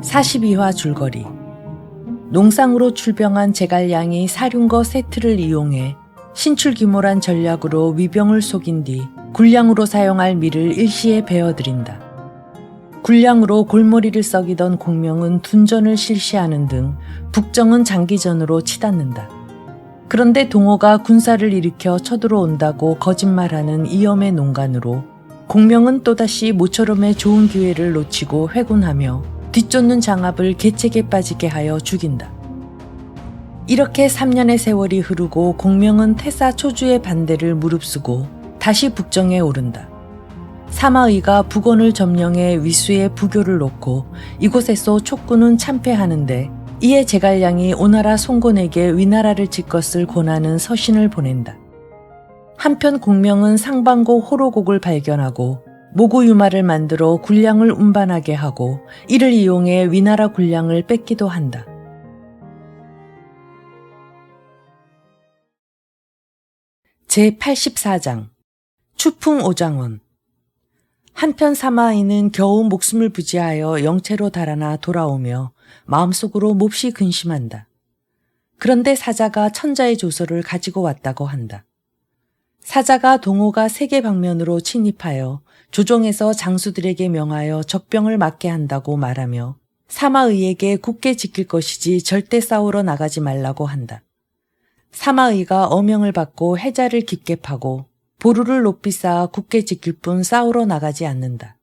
(42화) 줄거리. 농상으로 출병한 제갈량이 사륜거 세트를 이용해 신출귀몰한 전략으로 위병을 속인 뒤 굴량으로 사용할 밀을 일시에 베어들인다. 굴량으로 골머리를 썩이던 공명은 둔전을 실시하는 등 북정은 장기전으로 치닫는다. 그런데 동호가 군사를 일으켜 쳐들어온다고 거짓말하는 이염의 농간으로 공명은 또다시 모처럼의 좋은 기회를 놓치고 회군하며 뒤쫓는 장압을 개책에 빠지게 하여 죽인다. 이렇게 3년의 세월이 흐르고 공명은 태사 초주의 반대를 무릅쓰고 다시 북정에 오른다. 사마의가 북원을 점령해 위수에 부교를 놓고 이곳에서 촉군은 참패하는데 이에 제갈량이 오나라 송곤에게 위나라를 질 것을 권하는 서신을 보낸다. 한편 공명은 상방고 호로곡을 발견하고 모구유마를 만들어 굴량을 운반하게 하고 이를 이용해 위나라 굴량을 뺏기도 한다. 제84장 추풍오장원. 한편 사마이는 겨우 목숨을 부지하여 영체로 달아나 돌아오며 마음속으로 몹시 근심한다. 그런데 사자가 천자의 조서를 가지고 왔다고 한다. 사자가 동호가 세계 방면으로 침입하여 조정에서 장수들에게 명하여 적병을 막게 한다고 말하며 사마의에게 굳게 지킬 것이지 절대 싸우러 나가지 말라고 한다. 사마의가 어명을 받고 해자를 깊게 파고 보루를 높이 쌓아 굳게 지킬 뿐 싸우러 나가지 않는다.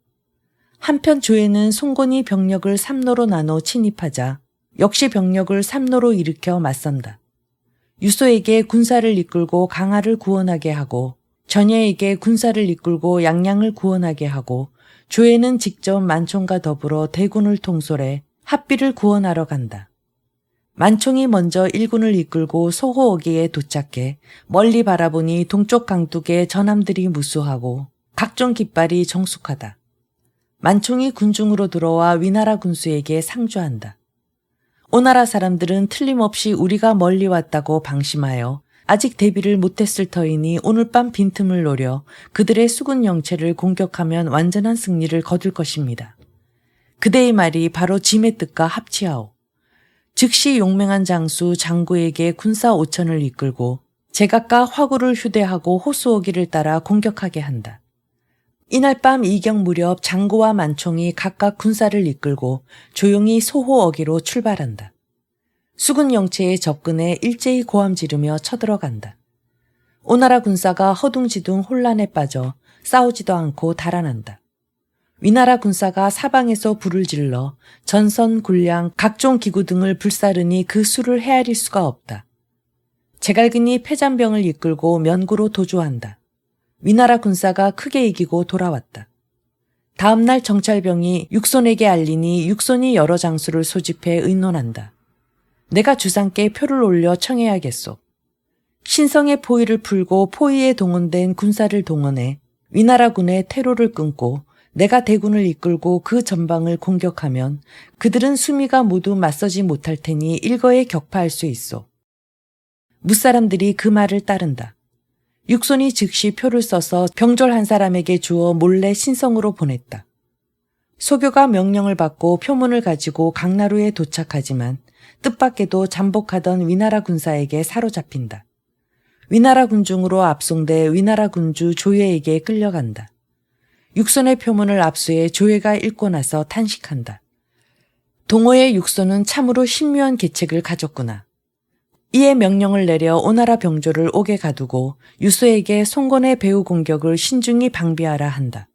한편 조에는 송곤이 병력을 삼로로 나눠 침입하자 역시 병력을 삼로로 일으켜 맞선다. 유소에게 군사를 이끌고 강하를 구원하게 하고 전예에게 군사를 이끌고 양양을 구원하게 하고 조에는 직접 만총과 더불어 대군을 통솔해 합비를 구원하러 간다. 만총이 먼저 일군을 이끌고 소호어기에 도착해 멀리 바라보니 동쪽 강둑에 전함들이 무수하고 각종 깃발이 정숙하다. 만총이 군중으로 들어와 위나라 군수에게 상주한다. 오나라 사람들은 틀림없이 우리가 멀리 왔다고 방심하여 아직 대비를 못했을 터이니 오늘 밤 빈틈을 노려 그들의 수군 영체를 공격하면 완전한 승리를 거둘 것입니다. 그대의 말이 바로 짐의 뜻과 합치하오. 즉시 용맹한 장수 장구에게 군사 5천을 이끌고 제각각 화구를 휴대하고 호수어기를 따라 공격하게 한다. 이날 밤 이경 무렵 장구와 만총이 각각 군사를 이끌고 조용히 소호어기로 출발한다. 수군 영체에 접근해 일제히 고함 지르며 쳐들어간다. 오나라 군사가 허둥지둥 혼란에 빠져 싸우지도 않고 달아난다. 위나라 군사가 사방에서 불을 질러 전선, 굴량, 각종 기구 등을 불사르니 그 수를 헤아릴 수가 없다. 제갈근이 패잔병을 이끌고 면구로 도주한다. 위나라 군사가 크게 이기고 돌아왔다. 다음날 정찰병이 육손에게 알리니 육손이 여러 장수를 소집해 의논한다. 내가 주상께 표를 올려 청해야겠소. 신성의 포위를 풀고 포위에 동원된 군사를 동원해 위나라군의 퇴로를 끊고 내가 대군을 이끌고 그 전방을 공격하면 그들은 수미가 모두 맞서지 못할 테니 일거에 격파할 수 있소. 무사람들이 그 말을 따른다. 육손이 즉시 표를 써서 병졸 한 사람에게 주어 몰래 신성으로 보냈다. 소교가 명령을 받고 표문을 가지고 강나루에 도착하지만 뜻밖에도 잠복하던 위나라 군사에게 사로잡힌다. 위나라 군중으로 압송돼 위나라 군주 조예에게 끌려간다. 육손의 표문을 압수해 조예가 읽고 나서 탄식한다. 동호의 육손은 참으로 신묘한 계책을 가졌구나. 이에 명령을 내려 오나라 병조를 옥에 가두고 유소에게 송곤의 배후 공격을 신중히 방비하라 한다.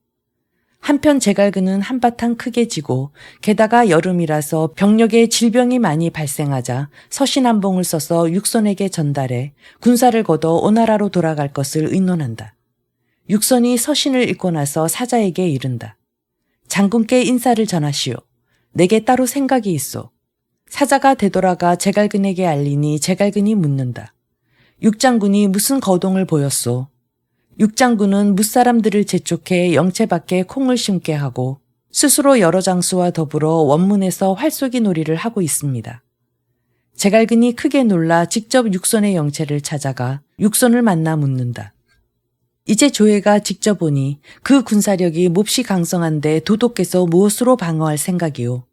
한편 제갈근은 한바탕 크게 지고 게다가 여름이라서 병력에 질병이 많이 발생하자 서신 한 봉을 써서 육손에게 전달해 군사를 거둬 오나라로 돌아갈 것을 의논한다. 육손이 서신을 읽고 나서 사자에게 이른다. 장군께 인사를 전하시오. 내게 따로 생각이 있소. 사자가 되돌아가 제갈근에게 알리니 제갈근이 묻는다. 육장군이 무슨 거동을 보였소? 육장군은 무사람들을 재촉해 영체 밖에 콩을 심게 하고 스스로 여러 장수와 더불어 원문에서 활쏘기 놀이를 하고 있습니다. 제갈근이 크게 놀라 직접 육손의 영체를 찾아가 육손을 만나 묻는다. 이제 조회가 직접 보니 그 군사력이 몹시 강성한데 도독께서 무엇으로 방어할 생각이오.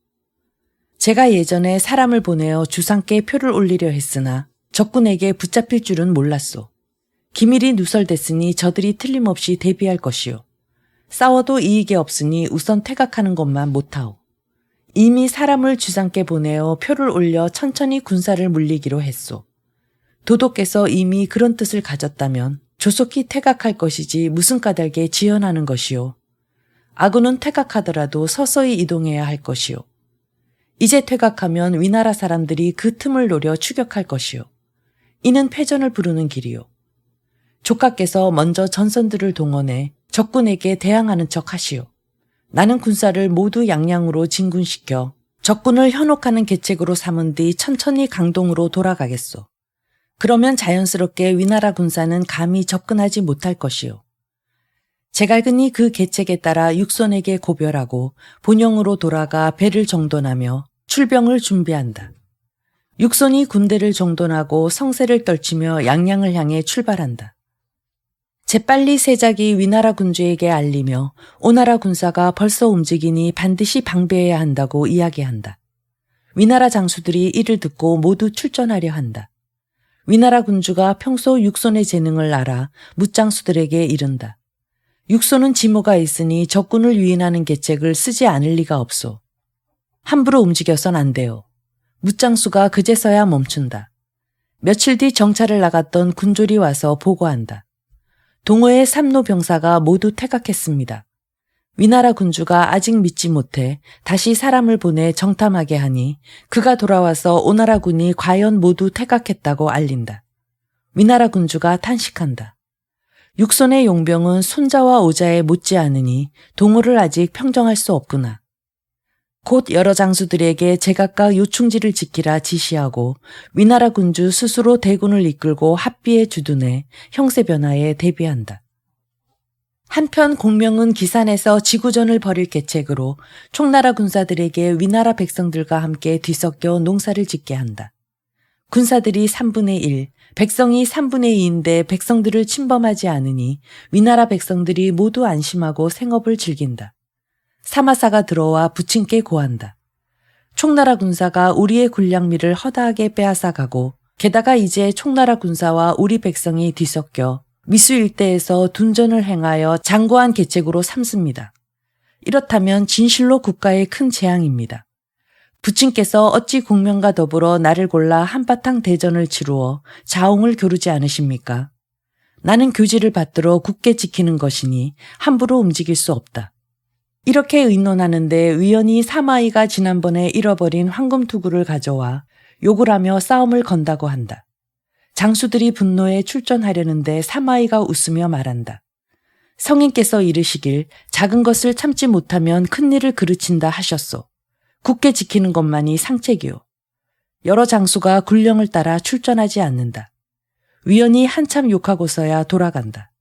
제가 예전에 사람을 보내어 주상께 표를 올리려 했으나 적군에게 붙잡힐 줄은 몰랐소. 기밀이 누설됐으니 저들이 틀림없이 대비할 것이오. 싸워도 이익이 없으니 우선 퇴각하는 것만 못하오. 이미 사람을 주상께 보내어 표를 올려 천천히 군사를 물리기로 했소. 도독께서 이미 그런 뜻을 가졌다면 조속히 퇴각할 것이지 무슨 까닭에 지연하는 것이오. 아군은 퇴각하더라도 서서히 이동해야 할 것이오. 이제 퇴각하면 위나라 사람들이 그 틈을 노려 추격할 것이오. 이는 패전을 부르는 길이오. 조카께서 먼저 전선들을 동원해 적군에게 대항하는 척 하시오. 나는 군사를 모두 양양으로 진군시켜 적군을 현혹하는 계책으로 삼은 뒤 천천히 강동으로 돌아가겠소. 그러면 자연스럽게 위나라 군사는 감히 접근하지 못할 것이오. 제갈근이 그 계책에 따라 육손에게 고별하고 본영으로 돌아가 배를 정돈하며 출병을 준비한다. 육손이 군대를 정돈하고 성세를 떨치며 양양을 향해 출발한다. 재빨리 세작이 위나라 군주에게 알리며 오나라 군사가 벌써 움직이니 반드시 방배해야 한다고 이야기한다. 위나라 장수들이 이를 듣고 모두 출전하려 한다. 위나라 군주가 평소 육손의 재능을 알아 뭇장수들에게 이른다. 육손은 지모가 있으니 적군을 유인하는 계책을 쓰지 않을 리가 없소. 함부로 움직여선 안 돼요. 뭇장수가 그제서야 멈춘다. 며칠 뒤 정찰을 나갔던 군졸이 와서 보고한다. 동호의 삼노 병사가 모두 퇴각했습니다. 위나라 군주가 아직 믿지 못해 다시 사람을 보내 정탐하게 하니 그가 돌아와서 오나라 군이 과연 모두 퇴각했다고 알린다. 위나라 군주가 탄식한다. 육손의 용병은 손자와 오자에 못지않으니 동호를 아직 평정할 수 없구나. 곧 여러 장수들에게 제각각 요충지를 지키라 지시하고 위나라 군주 스스로 대군을 이끌고 합비에 주둔해 형세 변화에 대비한다. 한편 공명은 기산에서 지구전을 벌일 계책으로 총나라 군사들에게 위나라 백성들과 함께 뒤섞여 농사를 짓게 한다. 군사들이 3분의 1, 백성이 3분의 2인데 백성들을 침범하지 않으니 위나라 백성들이 모두 안심하고 생업을 즐긴다. 사마사가 들어와 부친께 고한다. 총나라 군사가 우리의 군량미를 허다하게 빼앗아가고 게다가 이제 총나라 군사와 우리 백성이 뒤섞여 미수 일대에서 둔전을 행하여 장고한 계책으로 삼습니다. 이렇다면 진실로 국가에 큰 재앙입니다. 부친께서 어찌 공명과 더불어 나를 골라 한바탕 대전을 치루어 자웅을 겨루지 않으십니까? 나는 교지를 받들어 굳게 지키는 것이니 함부로 움직일 수 없다. 이렇게 의논하는데 위원이 사마이가 지난번에 잃어버린 황금투구를 가져와 욕을 하며 싸움을 건다고 한다. 장수들이 분노에 출전하려는데 사마이가 웃으며 말한다. 성인께서 이르시길 작은 것을 참지 못하면 큰 일을 그르친다 하셨소. 굳게 지키는 것만이 상책이오. 여러 장수가 군령을 따라 출전하지 않는다. 위원이 한참 욕하고서야 돌아간다.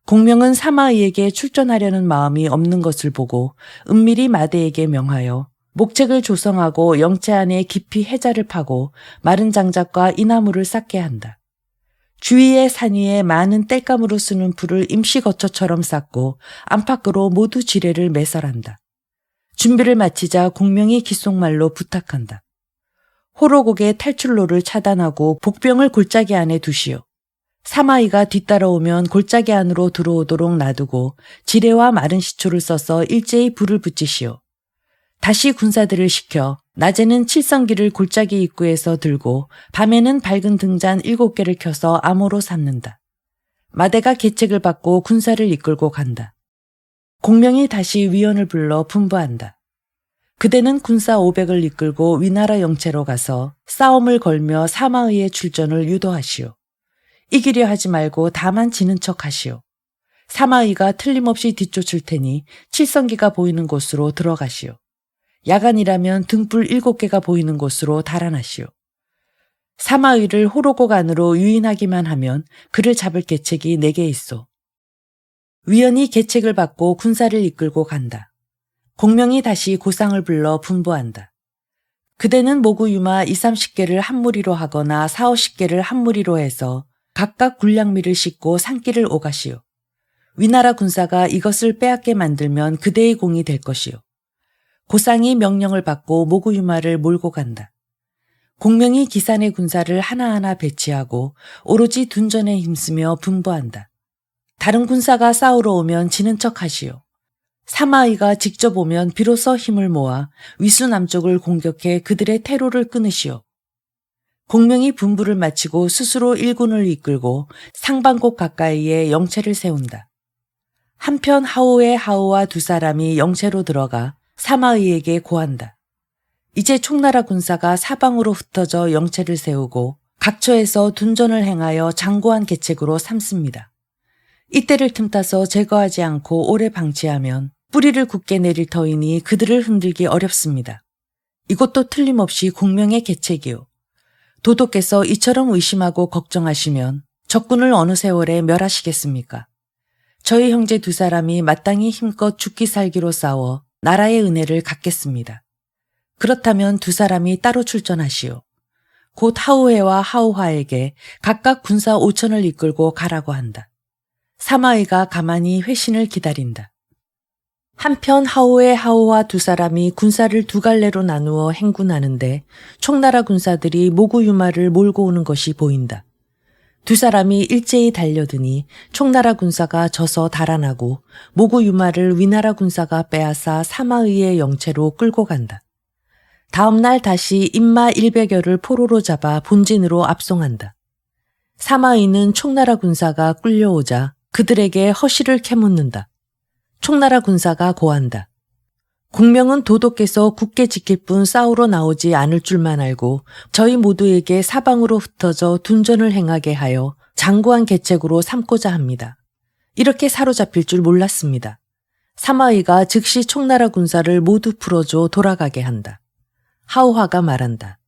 공명은 사마의에게 출전하려는 마음이 없는 것을 보고 은밀히 마대에게 명하여 목책을 조성하고 영체 안에 깊이 해자를 파고 마른 장작과 이나무를 쌓게 한다. 주위의 산 위에 많은 땔감으로 쓰는 풀을 임시거처처럼 쌓고 안팎으로 모두 지뢰를 매설한다. 준비를 마치자 공명이 귓속말로 부탁한다. 호로곡의 탈출로를 차단하고 복병을 골짜기 안에 두시오. 사마이가 뒤따라오면 골짜기 안으로 들어오도록 놔두고 지뢰와 마른 시초를 써서 일제히 불을 붙이시오. 다시 군사들을 시켜 낮에는 칠성기를 골짜기 입구에서 들고 밤에는 밝은 등잔 7개를 켜서 암호로 삼는다. 마대가 계책을 받고 군사를 이끌고 간다. 공명이 다시 위원을 불러 분부한다. 그대는 군사 500을 이끌고 위나라 영체로 가서 싸움을 걸며 사마의의 출전을 유도하시오. 이기려 하지 말고 다만 지는 척 하시오. 사마의가 틀림없이 뒤쫓을 테니 칠성기가 보이는 곳으로 들어가시오. 야간이라면 등불 7개가 보이는 곳으로 달아나시오. 사마의를 호로곡 안으로 유인하기만 하면 그를 잡을 계책이 4개 있소. 위원이 계책을 받고 군사를 이끌고 간다. 공명이 다시 고상을 불러 분부한다. 그대는 모구 유마 20-30개를 한 무리로 하거나 40-50개를 한 무리로 해서 각각 군량미를 싣고 산길을 오가시오. 위나라 군사가 이것을 빼앗게 만들면 그대의 공이 될 것이오. 고상이 명령을 받고 모구유마를 몰고 간다. 공명이 기산의 군사를 하나하나 배치하고 오로지 둔전에 힘쓰며 분부한다. 다른 군사가 싸우러 오면 지는 척 하시오. 사마이가 직접 오면 비로소 힘을 모아 위수 남쪽을 공격해 그들의 퇴로를 끊으시오. 공명이 분부를 마치고 스스로 일군을 이끌고 상반곡 가까이에 영체를 세운다. 한편 하오의 하오와 두 사람이 영체로 들어가 사마이에게 고한다. 이제 총나라 군사가 사방으로 흩어져 영체를 세우고 각처에서 둔전을 행하여 장고한 계책으로 삼습니다. 이때를 틈타서 제거하지 않고 오래 방치하면 뿌리를 굳게 내릴 터이니 그들을 흔들기 어렵습니다. 이것도 틀림없이 공명의 계책이요. 도독께서 이처럼 의심하고 걱정하시면 적군을 어느 세월에 멸하시겠습니까? 저희 형제 두 사람이 마땅히 힘껏 죽기 살기로 싸워 나라의 은혜를 갚겠습니다. 그렇다면 두 사람이 따로 출전하시오. 곧 하오해와 하오화에게 각각 군사 5천을 이끌고 가라고 한다. 사마이가 가만히 회신을 기다린다. 한편 하오의 하오와 두 사람이 군사를 두 갈래로 나누어 행군하는데 총나라 군사들이 모구유마를 몰고 오는 것이 보인다. 두 사람이 일제히 달려드니 총나라 군사가 져서 달아나고 모구유마를 위나라 군사가 빼앗아 사마의의 영체로 끌고 간다. 다음 날 다시 인마 100여를 포로로 잡아 본진으로 압송한다. 사마의는 총나라 군사가 끌려오자 그들에게 허시를 캐묻는다. 총나라 군사가 고한다. 공명은 도독께서 굳게 지킬 뿐 싸우러 나오지 않을 줄만 알고 저희 모두에게 사방으로 흩어져 둔전을 행하게 하여 장구한 계책으로 삼고자 합니다. 이렇게 사로잡힐 줄 몰랐습니다. 사마이가 즉시 총나라 군사를 모두 풀어줘 돌아가게 한다. 하오화가 말한다.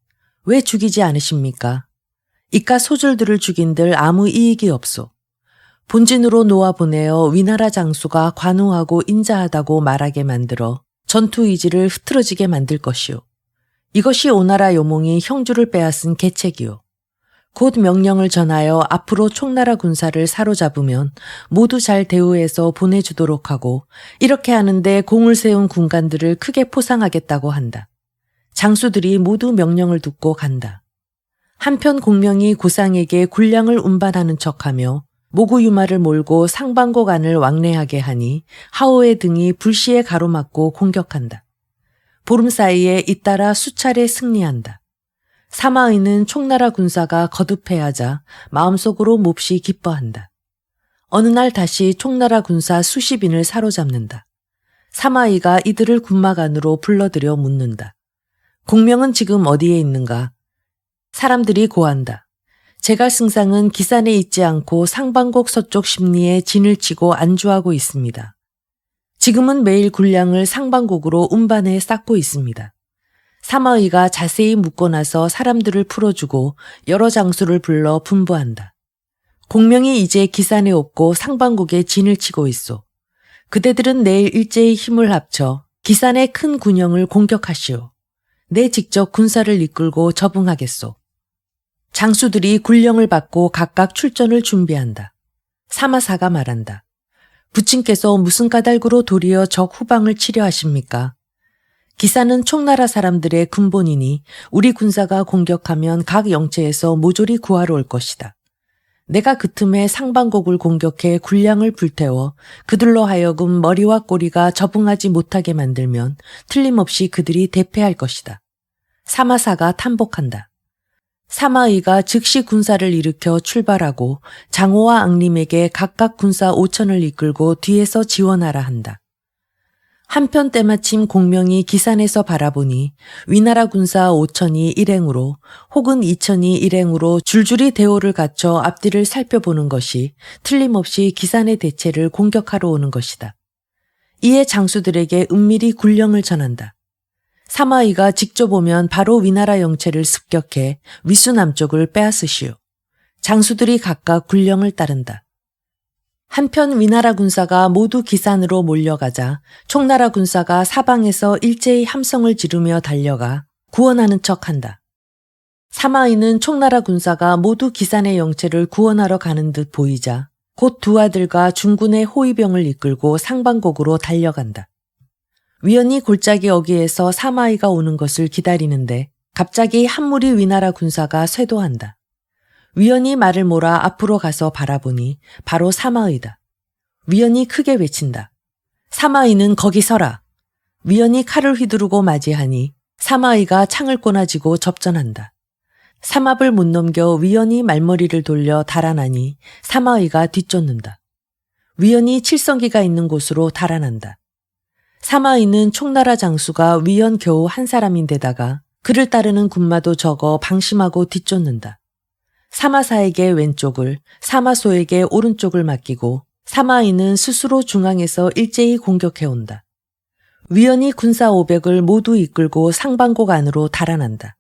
왜 죽이지 않으십니까? 이깟 소졸들을 죽인들 아무 이익이 없소. 본진으로 놓아보내어 위나라 장수가 관우하고 인자하다고 말하게 만들어 전투 의지를 흐트러지게 만들 것이오. 이것이 오나라 요몽이 형주를 빼앗은 계책이오. 곧 명령을 전하여 앞으로 총나라 군사를 사로잡으면 모두 잘 대우해서 보내주도록 하고 이렇게 하는데 공을 세운 군관들을 크게 포상하겠다고 한다. 장수들이 모두 명령을 듣고 간다. 한편 공명이 고상에게 군량을 운반하는 척하며 모구유마를 몰고 상반곡 안을 왕래하게 하니 하오의 등이 불시에 가로막고 공격한다. 보름 사이에 잇따라 수차례 승리한다. 사마의는 총나라 군사가 거듭해하자 마음속으로 몹시 기뻐한다. 어느 날 다시 총나라 군사 수십인을 사로잡는다. 사마의가 이들을 군막 안으로 불러들여 묻는다. 공명은 지금 어디에 있는가? 사람들이 고한다. 제갈승상은 기산에 있지 않고 상반곡 서쪽 심리에 진을 치고 안주하고 있습니다. 지금은 매일 군량을 상반곡으로 운반해 쌓고 있습니다. 사마의가 자세히 묻고 나서 사람들을 풀어주고 여러 장수를 불러 분부한다. 공명이 이제 기산에 없고 상반곡에 진을 치고 있소. 그대들은 내일 일제히 힘을 합쳐 기산의 큰 군영을 공격하시오. 내 직접 군사를 이끌고 접응하겠소. 장수들이 군령을 받고 각각 출전을 준비한다. 사마사가 말한다. 부친께서 무슨 까닭으로 도리어 적 후방을 치려 하십니까? 기사는 총나라 사람들의 근본이니 우리 군사가 공격하면 각 영체에서 모조리 구하러 올 것이다. 내가 그 틈에 상반곡을 공격해 군량을 불태워 그들로 하여금 머리와 꼬리가 적응하지 못하게 만들면 틀림없이 그들이 대패할 것이다. 사마사가 탄복한다. 사마의가 즉시 군사를 일으켜 출발하고 장호와 앙림에게 각각 군사 5천을 이끌고 뒤에서 지원하라 한다. 한편 때마침 공명이 기산에서 바라보니 위나라 군사 5천이 일행으로 혹은 2천이 일행으로 줄줄이 대오를 갖춰 앞뒤를 살펴보는 것이 틀림없이 기산의 대체를 공격하러 오는 것이다. 이에 장수들에게 은밀히 군령을 전한다. 사마의가 직접 오면 바로 위나라 영체를 습격해 위수 남쪽을 빼앗으시오. 장수들이 각각 군령을 따른다. 한편 위나라 군사가 모두 기산으로 몰려가자 총나라 군사가 사방에서 일제히 함성을 지르며 달려가 구원하는 척한다. 사마이는 총나라 군사가 모두 기산의 영체를 구원하러 가는 듯 보이자 곧 두 아들과 중군의 호위병을 이끌고 상방곡으로 달려간다. 위원이 골짜기 어귀에서 사마이가 오는 것을 기다리는데 갑자기 한 무리 위나라 군사가 쇄도한다. 위원이 말을 몰아 앞으로 가서 바라보니 바로 사마이다. 위원이 크게 외친다. 사마이는 거기 서라. 위원이 칼을 휘두르고 맞이하니 사마이가 창을 꼬나지고 접전한다. 삼합을 못 넘겨 위원이 말머리를 돌려 달아나니 사마이가 뒤쫓는다. 위원이 칠성기가 있는 곳으로 달아난다. 사마이는 총나라 장수가 위원 겨우 한 사람인데다가 그를 따르는 군마도 적어 방심하고 뒤쫓는다. 사마사에게 왼쪽을, 사마소에게 오른쪽을 맡기고 사마이는 스스로 중앙에서 일제히 공격해온다. 위원이 군사 500을 모두 이끌고 상방곡 안으로 달아난다.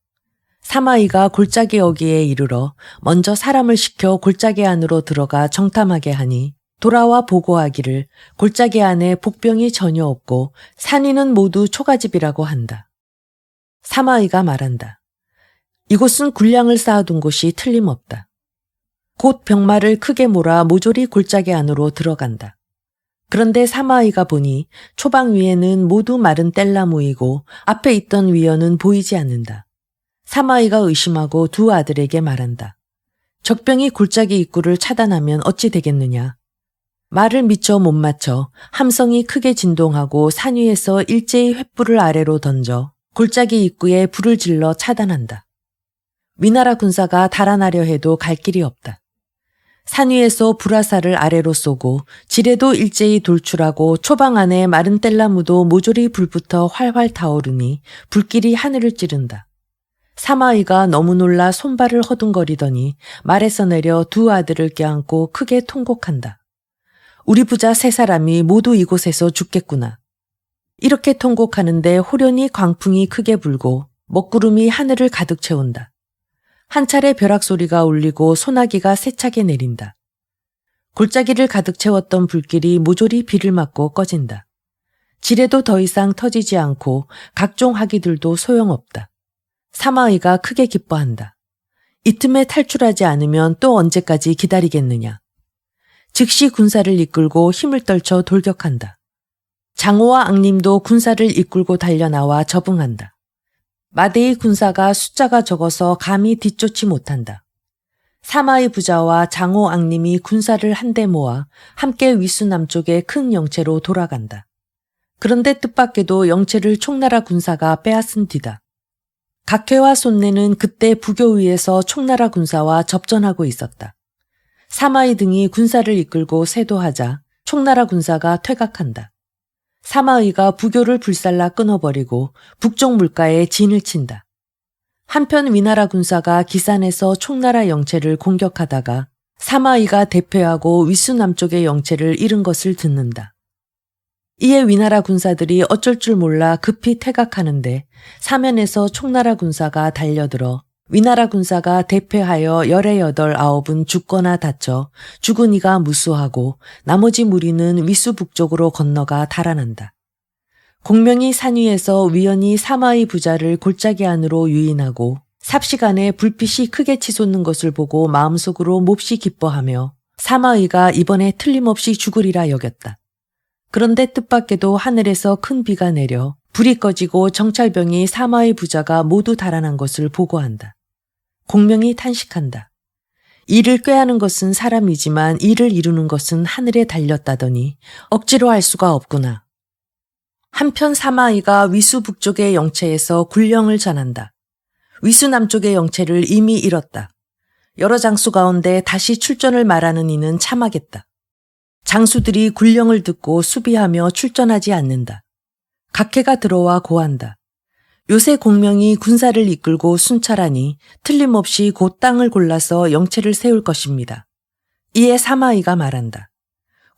사마이가 골짜기 어귀에 이르러 먼저 사람을 시켜 골짜기 안으로 들어가 정탐하게 하니 돌아와 보고하기를 골짜기 안에 복병이 전혀 없고 산위는 모두 초가집이라고 한다. 사마이가 말한다. 이곳은 군량을 쌓아둔 곳이 틀림없다. 곧 병마를 크게 몰아 모조리 골짜기 안으로 들어간다. 그런데 사마이가 보니 초방 위에는 모두 마른 뗄나무이고 앞에 있던 위원은 보이지 않는다. 사마이가 의심하고 두 아들에게 말한다. 적병이 골짜기 입구를 차단하면 어찌 되겠느냐. 말을 미처 못 맞춰 함성이 크게 진동하고 산 위에서 일제히 횃불을 아래로 던져 골짜기 입구에 불을 질러 차단한다. 위나라 군사가 달아나려 해도 갈 길이 없다. 산 위에서 불화살을 아래로 쏘고 지뢰도 일제히 돌출하고 초방 안에 마른 뗄나무도 모조리 불붙어 활활 타오르니 불길이 하늘을 찌른다. 사마이가 너무 놀라 손발을 허둥거리더니 말에서 내려 두 아들을 껴안고 크게 통곡한다. 우리 부자 세 사람이 모두 이곳에서 죽겠구나. 이렇게 통곡하는데 호련히 광풍이 크게 불고 먹구름이 하늘을 가득 채운다. 한 차례 벼락 소리가 울리고 소나기가 세차게 내린다. 골짜기를 가득 채웠던 불길이 모조리 비를 맞고 꺼진다. 지뢰도 더 이상 터지지 않고 각종 화기들도 소용없다. 사마이가 크게 기뻐한다. 이 틈에 탈출하지 않으면 또 언제까지 기다리겠느냐. 즉시 군사를 이끌고 힘을 떨쳐 돌격한다. 장호와 앙림도 군사를 이끌고 달려나와 접응한다. 마대의 군사가 숫자가 적어서 감히 뒤쫓지 못한다. 사마이 부자와 장호 앙림이 군사를 한데 모아 함께 위수 남쪽의 큰 영체로 돌아간다. 그런데 뜻밖에도 영체를 총나라 군사가 빼앗은 뒤다. 각회와 손내는 그때 부교 위에서 총나라 군사와 접전하고 있었다. 사마이 등이 군사를 이끌고 쇄도하자 총나라 군사가 퇴각한다. 사마이가 부교를 불살라 끊어버리고 북쪽 물가에 진을 친다. 한편 위나라 군사가 기산에서 총나라 영체를 공격하다가 사마이가 대패하고 위수 남쪽의 영체를 잃은 것을 듣는다. 이에 위나라 군사들이 어쩔 줄 몰라 급히 퇴각하는데 사면에서 총나라 군사가 달려들어 위나라 군사가 대패하여 18, 9은 죽거나 다쳐 죽은 이가 무수하고 나머지 무리는 위수 북쪽으로 건너가 달아난다. 공명이 산 위에서 위원이 사마이 부자를 골짜기 안으로 유인하고 삽시간에 불빛이 크게 치솟는 것을 보고 마음속으로 몹시 기뻐하며 사마이가 이번에 틀림없이 죽으리라 여겼다. 그런데 뜻밖에도 하늘에서 큰 비가 내려 불이 꺼지고 정찰병이 사마이 부자가 모두 달아난 것을 보고한다. 공명이 탄식한다. 이를 꾀하는 것은 사람이지만 이를 이루는 것은 하늘에 달렸다더니 억지로 할 수가 없구나. 한편 사마이가 위수 북쪽의 영체에서 군령을 전한다. 위수 남쪽의 영체를 이미 잃었다. 여러 장수 가운데 다시 출전을 말하는 이는 참하겠다. 장수들이 군령을 듣고 수비하며 출전하지 않는다. 각해가 들어와 고한다. 요새 공명이 군사를 이끌고 순찰하니 틀림없이 곧 땅을 골라서 영체를 세울 것입니다. 이에 사마이가 말한다.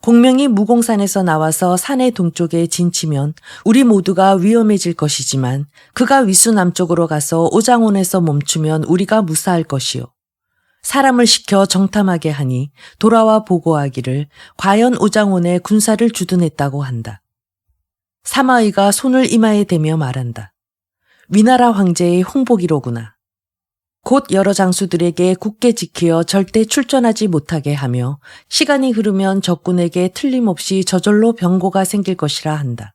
공명이 무공산에서 나와서 산의 동쪽에 진치면 우리 모두가 위험해질 것이지만 그가 위수 남쪽으로 가서 오장원에서 멈추면 우리가 무사할 것이요. 사람을 시켜 정탐하게 하니 돌아와 보고하기를 과연 오장원에 군사를 주둔했다고 한다. 사마이가 손을 이마에 대며 말한다. 위나라 황제의 홍보기로구나. 곧 여러 장수들에게 굳게 지키어 절대 출전하지 못하게 하며 시간이 흐르면 적군에게 틀림없이 저절로 병고가 생길 것이라 한다.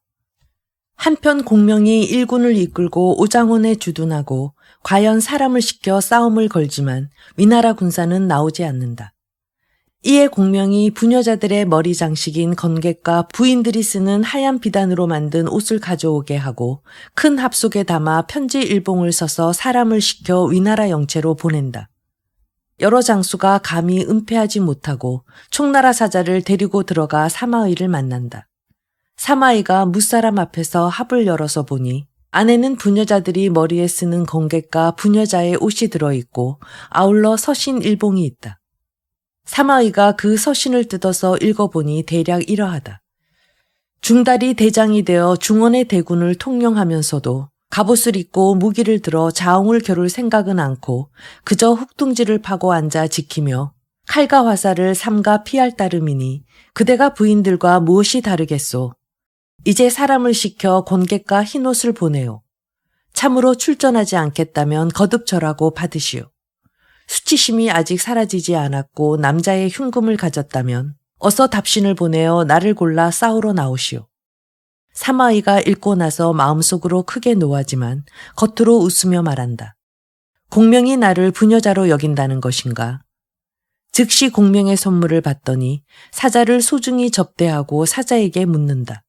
한편 공명이 일군을 이끌고 오장원에 주둔하고 과연 사람을 시켜 싸움을 걸지만 위나라 군사는 나오지 않는다. 이에 공명이 부녀자들의 머리 장식인 건객과 부인들이 쓰는 하얀 비단으로 만든 옷을 가져오게 하고 큰 합속에 담아 편지 일봉을 써서 사람을 시켜 위나라 영체로 보낸다. 여러 장수가 감히 은폐하지 못하고 총나라 사자를 데리고 들어가 사마의를 만난다. 사마의가 무사람 앞에서 합을 열어서 보니 안에는 부녀자들이 머리에 쓰는 건객과 부녀자의 옷이 들어있고 아울러 서신 일봉이 있다. 사마의가 그 서신을 뜯어서 읽어보니 대략 이러하다. 중달이 대장이 되어 중원의 대군을 통령하면서도 갑옷을 입고 무기를 들어 자웅을 겨룰 생각은 않고 그저 흙둥지를 파고 앉아 지키며 칼과 화살을 삼가 피할 따름이니 그대가 부인들과 무엇이 다르겠소. 이제 사람을 시켜 권객과 흰옷을 보내요. 참으로 출전하지 않겠다면 거듭 절하고 받으시오. 수치심이 아직 사라지지 않았고 남자의 흉금을 가졌다면 어서 답신을 보내어 나를 골라 싸우러 나오시오. 사마의가 읽고 나서 마음속으로 크게 노하지만 겉으로 웃으며 말한다. 공명이 나를 부녀자로 여긴다는 것인가? 즉시 공명의 선물을 받더니 사자를 소중히 접대하고 사자에게 묻는다.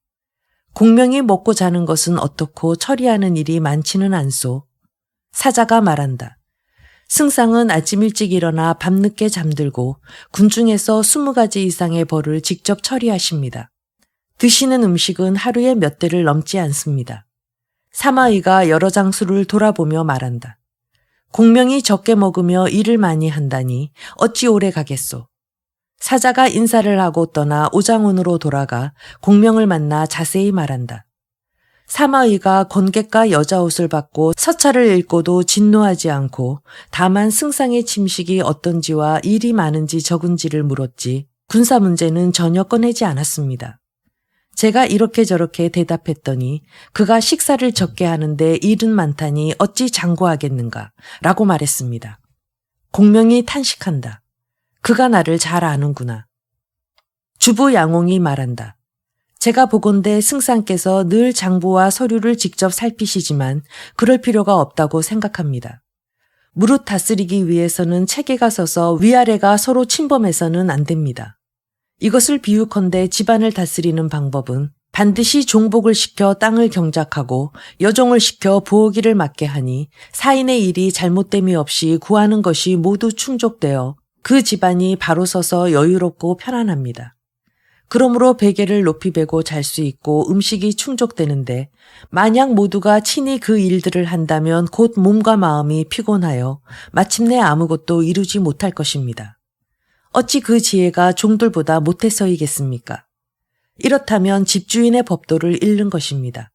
공명이 먹고 자는 것은 어떻고 처리하는 일이 많지는 않소. 사자가 말한다. 승상은 아침 일찍 일어나 밤늦게 잠들고 군중에서 20가지 이상의 벌을 직접 처리하십니다. 드시는 음식은 하루에 몇 대를 넘지 않습니다. 사마의가 여러 장수를 돌아보며 말한다. 공명이 적게 먹으며 일을 많이 한다니 어찌 오래 가겠소. 사자가 인사를 하고 떠나 오장원으로 돌아가 공명을 만나 자세히 말한다. 사마의가 건객과 여자 옷을 받고 서찰을 읽고도 진노하지 않고 다만 승상의 침식이 어떤지와 일이 많은지 적은지를 물었지 군사 문제는 전혀 꺼내지 않았습니다. 제가 이렇게 저렇게 대답했더니 그가 식사를 적게 하는데 일은 많다니 어찌 장구하겠는가 라고 말했습니다. 공명이 탄식한다. 그가 나를 잘 아는구나. 주부 양홍이 말한다. 제가 보건대 승상께서 늘 장부와 서류를 직접 살피시지만 그럴 필요가 없다고 생각합니다. 무릇 다스리기 위해서는 체계가 서서 위아래가 서로 침범해서는 안 됩니다. 이것을 비유컨대 집안을 다스리는 방법은 반드시 종복을 시켜 땅을 경작하고 여종을 시켜 부엌일을 맡게 하니 사인의 일이 잘못됨이 없이 구하는 것이 모두 충족되어 그 집안이 바로 서서 여유롭고 편안합니다. 그러므로 베개를 높이 베고 잘 수 있고 음식이 충족되는데 만약 모두가 친히 그 일들을 한다면 곧 몸과 마음이 피곤하여 마침내 아무것도 이루지 못할 것입니다. 어찌 그 지혜가 종들보다 못해서이겠습니까? 이렇다면 집주인의 법도를 잃는 것입니다.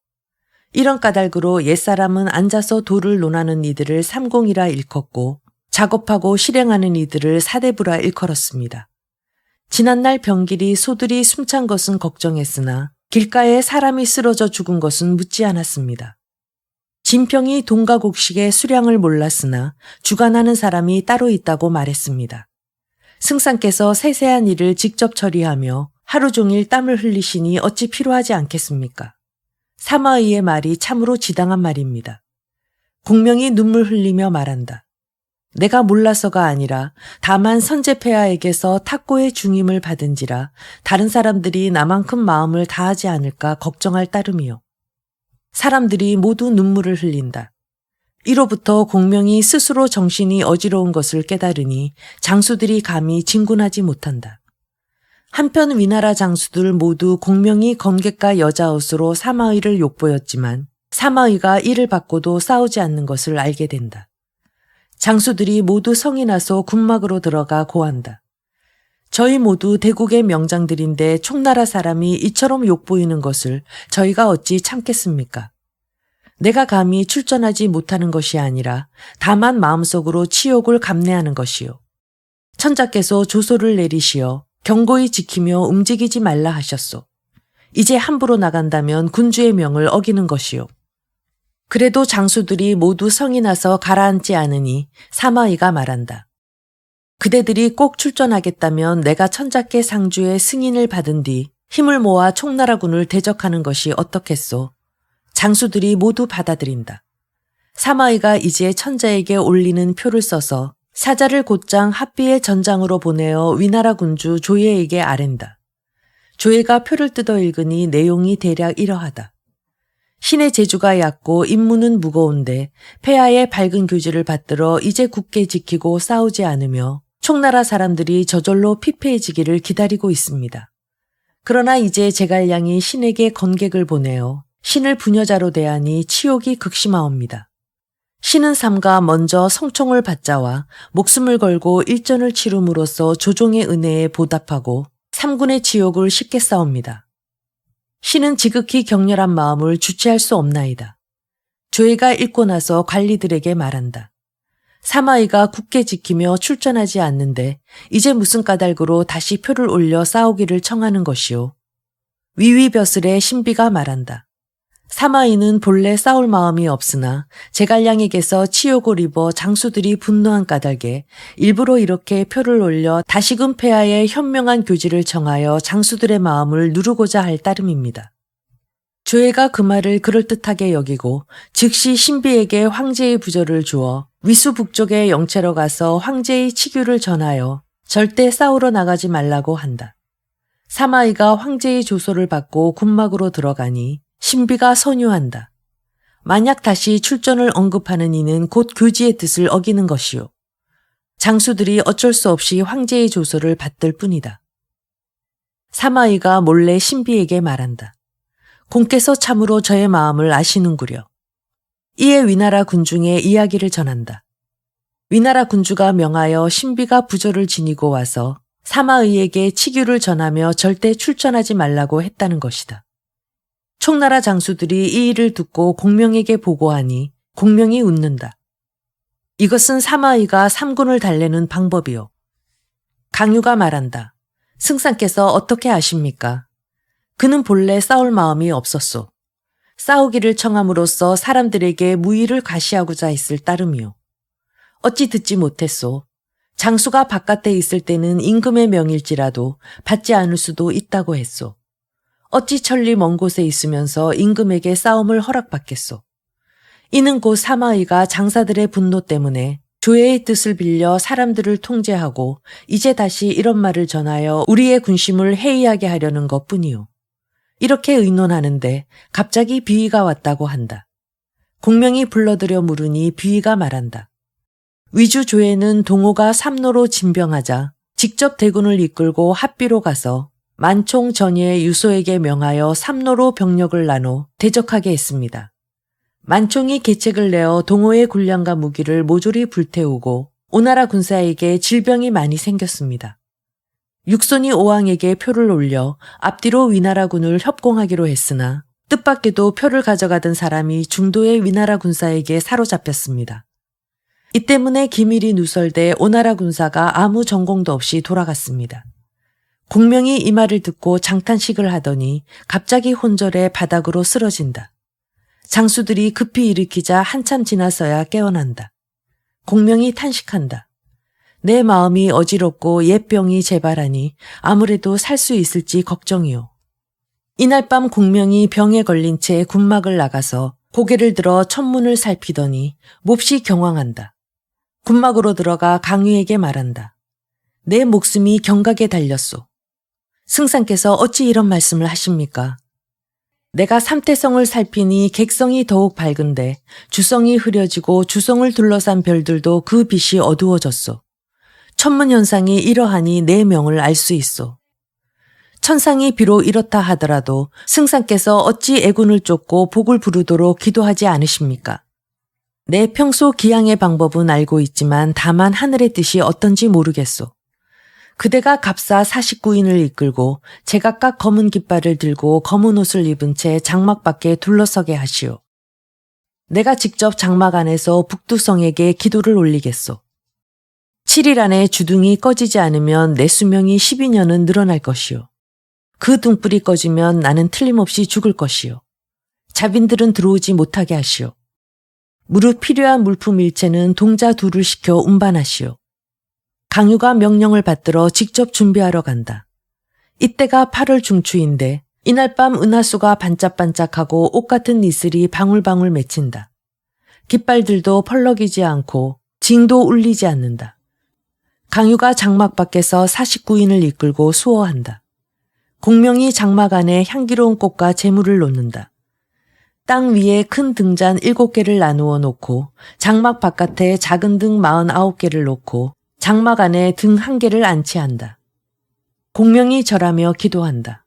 이런 까닭으로 옛사람은 앉아서 도를 논하는 이들을 삼공이라 일컫고 작업하고 실행하는 이들을 사대부라 일컬었습니다. 지난날 병길이 소들이 숨찬 것은 걱정했으나 길가에 사람이 쓰러져 죽은 것은 묻지 않았습니다. 진평이 동가곡식의 수량을 몰랐으나 주관하는 사람이 따로 있다고 말했습니다. 승상께서 세세한 일을 직접 처리하며 하루 종일 땀을 흘리시니 어찌 필요하지 않겠습니까? 사마의의 말이 참으로 지당한 말입니다. 공명이 눈물 흘리며 말한다. 내가 몰라서가 아니라 다만 선제폐하에게서 탁고의 중임을 받은지라 다른 사람들이 나만큼 마음을 다하지 않을까 걱정할 따름이요. 사람들이 모두 눈물을 흘린다. 이로부터 공명이 스스로 정신이 어지러운 것을 깨달으니 장수들이 감히 진군하지 못한다. 한편 위나라 장수들 모두 공명이 건객과 여자 옷으로 사마의를 욕보였지만 사마의가 이를 받고도 싸우지 않는 것을 알게 된다. 장수들이 모두 성이 나서 군막으로 들어가 고한다. 저희 모두 대국의 명장들인데 총나라 사람이 이처럼 욕보이는 것을 저희가 어찌 참겠습니까? 내가 감히 출전하지 못하는 것이 아니라 다만 마음속으로 치욕을 감내하는 것이요. 천자께서 조소를 내리시어 경고히 지키며 움직이지 말라 하셨소. 이제 함부로 나간다면 군주의 명을 어기는 것이요. 그래도 장수들이 모두 성이 나서 가라앉지 않으니 사마이가 말한다. 그대들이 꼭 출전하겠다면 내가 천자께 상주의 승인을 받은 뒤 힘을 모아 총나라군을 대적하는 것이 어떻겠소? 장수들이 모두 받아들인다. 사마이가 이제 천자에게 올리는 표를 써서 사자를 곧장 합비의 전장으로 보내어 위나라 군주 조예에게 아랜다. 조예가 표를 뜯어 읽으니 내용이 대략 이러하다. 신의 재주가 얕고 임무는 무거운데 폐하의 밝은 교지를 받들어 이제 굳게 지키고 싸우지 않으며 총나라 사람들이 저절로 피폐해지기를 기다리고 있습니다. 그러나 이제 제갈량이 신에게 건객을 보내어 신을 부녀자로 대하니 치욕이 극심하옵니다. 신은 삼가 먼저 성총을 받자와 목숨을 걸고 일전을 치rum으로써 조종의 은혜에 보답하고 삼군의 치욕을 쉽게 싸웁니다. 신은 지극히 격렬한 마음을 주체할 수 없나이다. 조예가 읽고 나서 관리들에게 말한다. 사마이가 굳게 지키며 출전하지 않는데 이제 무슨 까닭으로 다시 표를 올려 싸우기를 청하는 것이오. 위위벼슬의 신비가 말한다. 사마이는 본래 싸울 마음이 없으나 제갈량에게서 치욕을 입어 장수들이 분노한 까닭에 일부러 이렇게 표를 올려 다시금 폐하의 현명한 교지를 청하여 장수들의 마음을 누르고자 할 따름입니다. 조예가 그 말을 그럴듯하게 여기고 즉시 신비에게 황제의 부절을 주어 위수 북쪽의 영체로 가서 황제의 치규를 전하여 절대 싸우러 나가지 말라고 한다. 사마이가 황제의 조소를 받고 군막으로 들어가니 신비가 선유한다. 만약 다시 출전을 언급하는 이는 곧 교지의 뜻을 어기는 것이요. 장수들이 어쩔 수 없이 황제의 조소를 받들 뿐이다. 사마이가 몰래 신비에게 말한다. 공께서 참으로 저의 마음을 아시는구려. 이에 위나라 군중에 이야기를 전한다. 위나라 군주가 명하여 신비가 부조를 지니고 와서 사마의에게 치규를 전하며 절대 출전하지 말라고 했다는 것이다. 총나라 장수들이 이 일을 듣고 공명에게 보고하니 공명이 웃는다. 이것은 사마의가 삼군을 달래는 방법이요. 강유가 말한다. 승상께서 어떻게 아십니까? 그는 본래 싸울 마음이 없었소. 싸우기를 청함으로써 사람들에게 무의를 가시하고자 했을 따름이요. 어찌 듣지 못했소. 장수가 바깥에 있을 때는 임금의 명일지라도 받지 않을 수도 있다고 했소. 어찌 천리 먼 곳에 있으면서 임금에게 싸움을 허락받겠소. 이는 곧 사마이가 장사들의 분노 때문에 조예의 뜻을 빌려 사람들을 통제하고 이제 다시 이런 말을 전하여 우리의 군심을 해이하게 하려는 것뿐이요. 이렇게 의논하는데 갑자기 비위가 왔다고 한다. 공명이 불러들여 물으니 비위가 말한다. 위주 조예는 동호가 삼노로 진병하자 직접 대군을 이끌고 합비로 가서 만총 전예 유소에게 명하여 삼노로 병력을 나눠 대적하게 했습니다. 만총이 계책을 내어 동호의 군량과 무기를 모조리 불태우고 오나라 군사에게 질병이 많이 생겼습니다. 육손이 오왕에게 표를 올려 앞뒤로 위나라군을 협공하기로 했으나 뜻밖에도 표를 가져가던 사람이 중도의 위나라 군사에게 사로잡혔습니다. 이 때문에 기밀이 누설돼 오나라 군사가 아무 전공도 없이 돌아갔습니다. 공명이 이 말을 듣고 장탄식을 하더니 갑자기 혼절해 바닥으로 쓰러진다. 장수들이 급히 일으키자 한참 지나서야 깨어난다. 공명이 탄식한다. 내 마음이 어지럽고 옛 병이 재발하니 아무래도 살 수 있을지 걱정이요. 이날 밤 공명이 병에 걸린 채 군막을 나가서 고개를 들어 천문을 살피더니 몹시 경황한다. 군막으로 들어가 강유에게 말한다. 내 목숨이 경각에 달렸소. 승상께서 어찌 이런 말씀을 하십니까? 내가 삼태성을 살피니 객성이 더욱 밝은데 주성이 흐려지고 주성을 둘러싼 별들도 그 빛이 어두워졌소. 천문현상이 이러하니 내 명을 알 수 있소. 천상이 비록 이렇다 하더라도 승상께서 어찌 애군을 쫓고 복을 부르도록 기도하지 않으십니까? 내 평소 기양의 방법은 알고 있지만 다만 하늘의 뜻이 어떤지 모르겠소. 그대가 갑사 49인을 이끌고 제각각 검은 깃발을 들고 검은 옷을 입은 채 장막 밖에 둘러서게 하시오. 내가 직접 장막 안에서 북두성에게 기도를 올리겠소. 7일 안에 주둥이 꺼지지 않으면 내 수명이 12년은 늘어날 것이오. 그 등불이 꺼지면 나는 틀림없이 죽을 것이오. 자빈들은 들어오지 못하게 하시오. 무릇 필요한 물품 일체는 동자 둘을 시켜 운반하시오. 강유가 명령을 받들어 직접 준비하러 간다. 이때가 8월 중추인데 이날 밤 은하수가 반짝반짝하고 옷 같은 이슬이 방울방울 맺힌다. 깃발들도 펄럭이지 않고 징도 울리지 않는다. 강유가 장막 밖에서 49인을 이끌고 수호한다. 공명이 장막 안에 향기로운 꽃과 재물을 놓는다. 땅 위에 큰 등잔 7개를 나누어 놓고 장막 바깥에 작은 등 49개를 놓고 장막 안에 등 1개를 안치한다. 공명이 절하며 기도한다.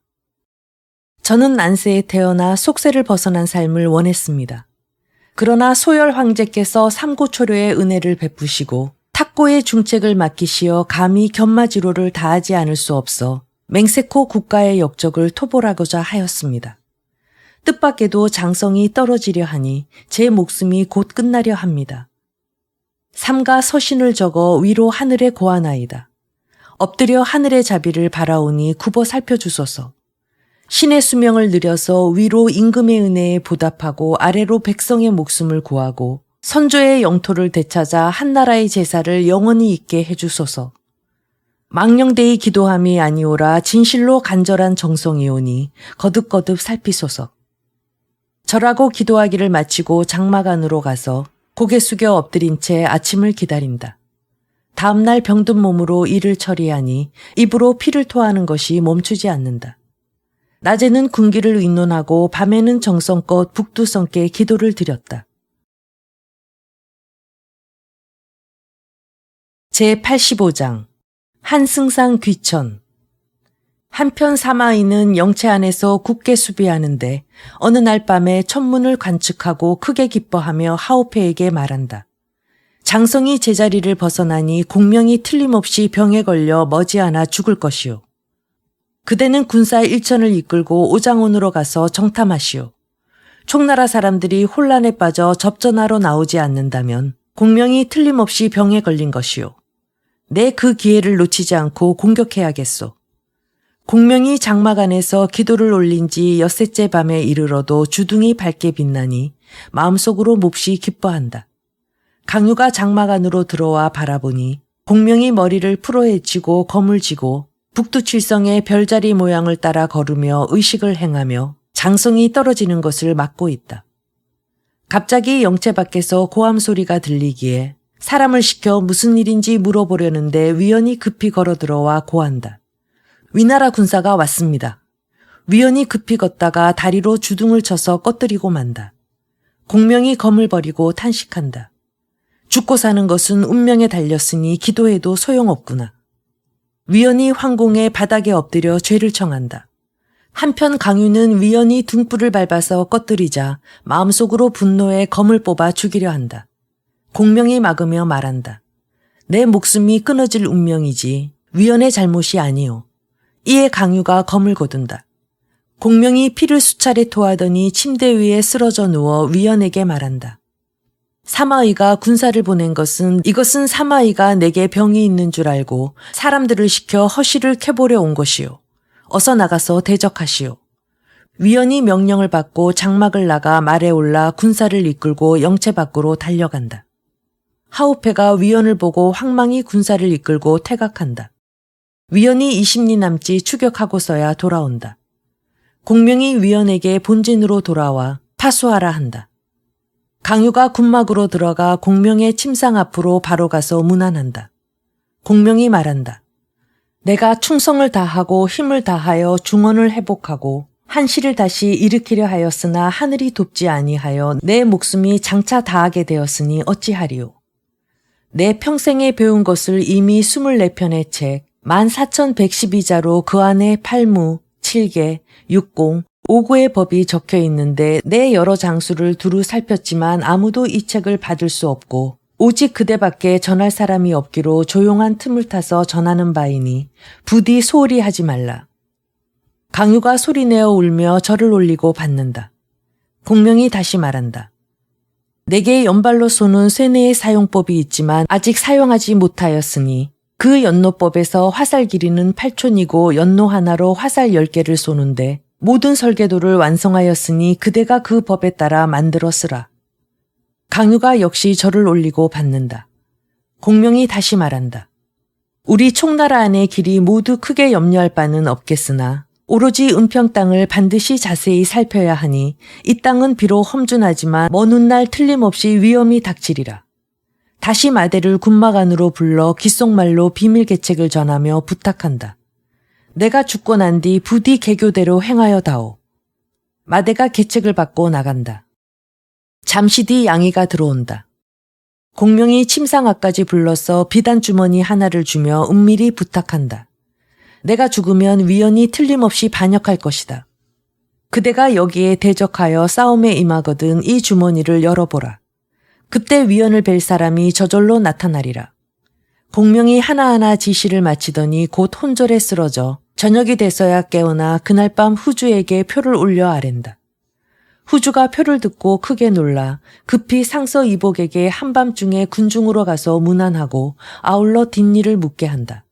저는 난세에 태어나 속세를 벗어난 삶을 원했습니다. 그러나 소열 황제께서 삼고초려의 은혜를 베푸시고 탁고의 중책을 맡기시어 감히 견마지로를 다하지 않을 수 없어 맹세코 국가의 역적을 토벌하고자 하였습니다. 뜻밖에도 장성이 떨어지려 하니 제 목숨이 곧 끝나려 합니다. 삼가 서신을 적어 위로 하늘에 고하나이다. 엎드려 하늘의 자비를 바라오니 굽어 살펴주소서. 신의 수명을 느려서 위로 임금의 은혜에 보답하고 아래로 백성의 목숨을 구하고 선조의 영토를 되찾아 한나라의 제사를 영원히 있게 해주소서. 망령되이 기도함이 아니오라 진실로 간절한 정성이오니 거듭거듭 살피소서. 절하고 기도하기를 마치고 장막 안으로 가서 고개 숙여 엎드린 채 아침을 기다린다. 다음날 병든 몸으로 일을 처리하니 입으로 피를 토하는 것이 멈추지 않는다. 낮에는 군기를 의논하고 밤에는 정성껏 북두성께 기도를 드렸다. 제85장 한승상 귀천. 한편 사마이는 영체 안에서 굳게 수비하는데 어느 날 밤에 천문을 관측하고 크게 기뻐하며 하오페에게 말한다. 장성이 제자리를 벗어나니 공명이 틀림없이 병에 걸려 머지않아 죽을 것이오. 그대는 군사 1천을 이끌고 오장원으로 가서 정탐하시오. 총나라 사람들이 혼란에 빠져 접전하러 나오지 않는다면 공명이 틀림없이 병에 걸린 것이오. 내 그 기회를 놓치지 않고 공격해야겠소. 공명이 장막 안에서 기도를 올린 지 엿새째 밤에 이르러도 주둥이 밝게 빛나니 마음속으로 몹시 기뻐한다. 강유가 장막 안으로 들어와 바라보니 공명이 머리를 풀어헤치고 검을 쥐고 북두칠성의 별자리 모양을 따라 걸으며 의식을 행하며 장성이 떨어지는 것을 막고 있다. 갑자기 영체 밖에서 고함 소리가 들리기에 사람을 시켜 무슨 일인지 물어보려는데 위원이 급히 걸어 들어와 고한다. 위나라 군사가 왔습니다. 위원이 급히 걷다가 다리로 주둥을 쳐서 꺼뜨리고 만다. 공명이 검을 버리고 탄식한다. 죽고 사는 것은 운명에 달렸으니 기도해도 소용없구나. 위원이 황공의 바닥에 엎드려 죄를 청한다. 한편 강유는 위원이 등불을 밟아서 꺼뜨리자 마음속으로 분노에 검을 뽑아 죽이려 한다. 공명이 막으며 말한다. 내 목숨이 끊어질 운명이지 위원의 잘못이 아니오. 이에 강유가 검을 거둔다. 공명이 피를 수차례 토하더니 침대 위에 쓰러져 누워 위원에게 말한다. 사마이가 군사를 보낸 것은 이것은 사마이가 내게 병이 있는 줄 알고 사람들을 시켜 허시를 캐보려 온 것이오. 어서 나가서 대적하시오. 위원이 명령을 받고 장막을 나가 말에 올라 군사를 이끌고 영체 밖으로 달려간다. 하오페가 위원을 보고 황망히 군사를 이끌고 퇴각한다. 위원이 20리 남짓 추격하고서야 돌아온다. 공명이 위원에게 본진으로 돌아와 파수하라 한다. 강유가 군막으로 들어가 공명의 침상 앞으로 바로 가서 문안한다. 공명이 말한다. 내가 충성을 다하고 힘을 다하여 중원을 회복하고 한시를 다시 일으키려 하였으나 하늘이 돕지 아니하여 내 목숨이 장차 다하게 되었으니 어찌하리요. 내 평생에 배운 것을 이미 24편의 책 14,112자로 그 안에 팔무, 칠계, 육공, 오구의 법이 적혀 있는데 내 여러 장수를 두루 살폈지만 아무도 이 책을 받을 수 없고 오직 그대밖에 전할 사람이 없기로 조용한 틈을 타서 전하는 바이니 부디 소홀히 하지 말라. 강유가 소리내어 울며 절을 올리고 받는다. 공명이 다시 말한다. 내게 연발로 쏘는 쇠뇌의 사용법이 있지만 아직 사용하지 못하였으니 그 연노법에서 화살 길이는 8촌이고 연노 하나로 화살 10개를 쏘는데 모든 설계도를 완성하였으니 그대가 그 법에 따라 만들어 쓰라. 강유가 역시 절을 올리고 받는다. 공명이 다시 말한다. 우리 총나라 안의 길이 모두 크게 염려할 바는 없겠으나 오로지 은평 땅을 반드시 자세히 살펴야 하니 이 땅은 비록 험준하지만 먼 훗날 틀림없이 위험이 닥치리라. 다시 마대를 군막 안으로 불러 귓속말로 비밀 계책을 전하며 부탁한다. 내가 죽고 난 뒤 부디 계교대로 행하여 다오. 마대가 계책을 받고 나간다. 잠시 뒤 양이가 들어온다. 공명이 침상아까지 불러서 비단주머니 하나를 주며 은밀히 부탁한다. 내가 죽으면 위원이 틀림없이 반역할 것이다. 그대가 여기에 대적하여 싸움에 임하거든 이 주머니를 열어보라. 그때 위원을 뵐 사람이 저절로 나타나리라. 공명이 하나하나 지시를 마치더니 곧 혼절에 쓰러져 저녁이 돼서야 깨어나 그날 밤 후주에게 표를 올려 아랜다. 후주가 표를 듣고 크게 놀라 급히 상서 이복에게 한밤중에 군중으로 가서 문안하고 아울러 뒷일을 묻게 한다.